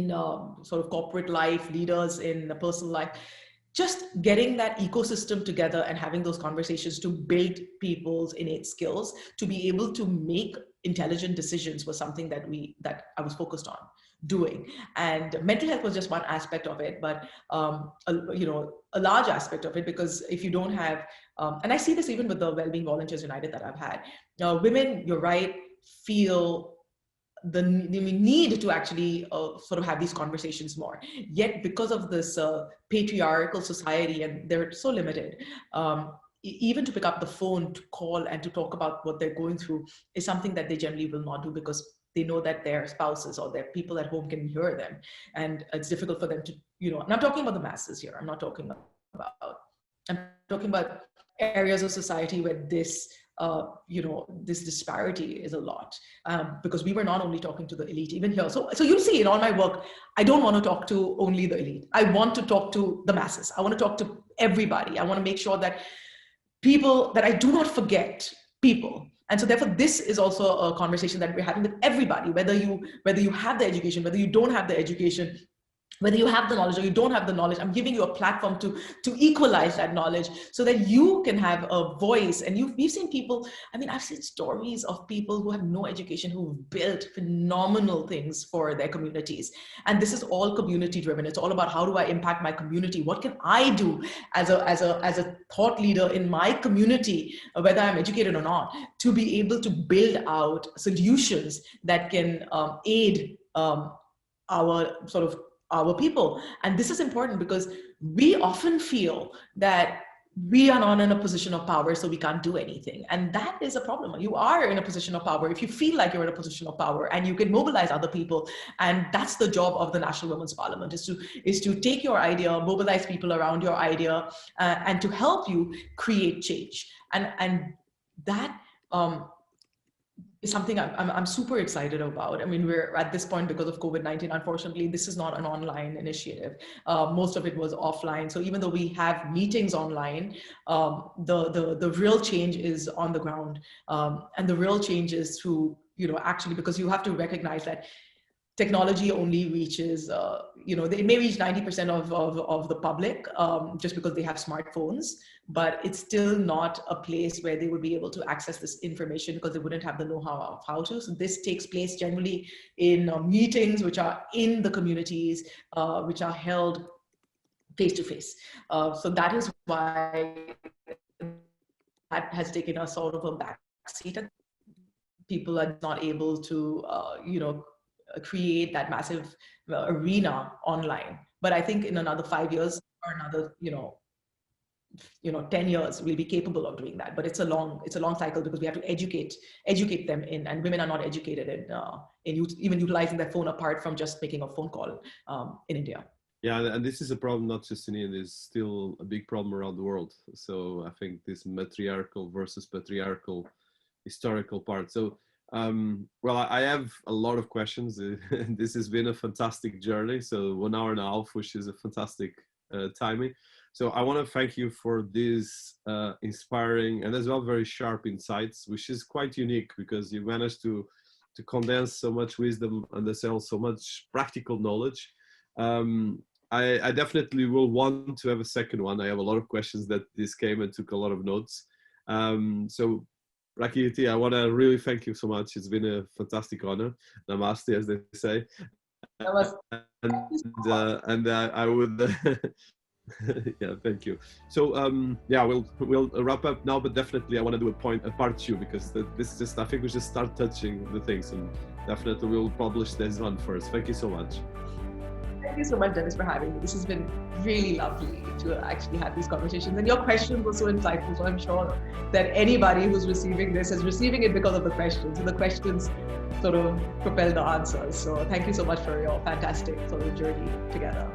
sort of corporate life, leaders in personal life. Just getting that ecosystem together and having those conversations to build people's innate skills to be able to make intelligent decisions was something that I was focused on doing. And mental health was just one aspect of it, but a large aspect of it, because if you don't have, and I see this even with the Wellbeing Volunteers United that I've had, women, you're right, feel the need to actually sort of have these conversations more. Yet because of this patriarchal society, and they're so limited, even to pick up the phone to call and to talk about what they're going through is something that they generally will not do, because they know that their spouses or their people at home can hear them. And it's difficult for them to, and I'm talking about the masses here. I'm talking about areas of society where this disparity is a lot, because we were not only talking to the elite, even here. So you'll see in all my work, I don't want to talk to only the elite. I want to talk to the masses. I want to talk to everybody. I want to make sure that I do not forget people. And so therefore, this is also a conversation that we're having with everybody, whether you have the education, whether you don't have the education, whether you have the knowledge or you don't have the knowledge. I'm giving you a platform to equalize that knowledge so that you can have a voice. And we've seen people, I've seen stories of people who have no education, who've built phenomenal things for their communities. And this is all community driven. It's all about, how do I impact my community? What can I do as a thought leader in my community, whether I'm educated or not, to be able to build out solutions that can aid our people. And this is important because we often feel that we are not in a position of power, so we can't do anything. And that is a problem. You are in a position of power if you feel like you're in a position of power, and you can mobilize other people. And that's the job of the National Women's Parliament, is to take your idea, mobilize people around your idea, and to help you create change. And that is something I'm super excited about. We're at this point, because of COVID-19, unfortunately, this is not an online initiative. Most of it was offline. So even though we have meetings online, the real change is on the ground. And the real change is through, actually, because you have to recognize that technology only reaches, they may reach 90% of the public just because they have smartphones, but it's still not a place where they would be able to access this information, because they wouldn't have the know-how of how to. So this takes place generally in meetings, which are in the communities, which are held face-to-face. So that is why that has taken a sort of a backseat. People are not able to, create that massive arena online. But I think in another 5 years or another, 10 years, we'll be capable of doing that. But it's a long cycle, because we have to educate them in, and women are not educated in even utilizing their phone, apart from just making a phone call in India. Yeah, and this is a problem not just in India, it's still a big problem around the world. So I think this matriarchal versus patriarchal historical part. So well, I have a lot of questions. This has been a fantastic journey. So 1 hour and a half, which is a fantastic timing. So I want to thank you for this inspiring and as well very sharp insights, which is quite unique, because you managed to condense so much wisdom and sell so much practical knowledge. I definitely will want to have a second one. I have a lot of questions that this came and took a lot of notes. So Prakriti, I want to really thank you so much. It's been a fantastic honor. Namaste, as they say. I would yeah, thank you. So yeah, we'll wrap up now, but definitely I want to do a part 2, because this just, I think we just start touching the things, and definitely we'll publish this one first. Thank you so much. Thank you so much, Dinis, for having me. This has been really lovely to actually have these conversations, and your questions were so insightful. So I'm sure that anybody who's receiving this is receiving it because of the questions, and the questions sort of propel the answers. So thank you so much for your fantastic sort of journey together.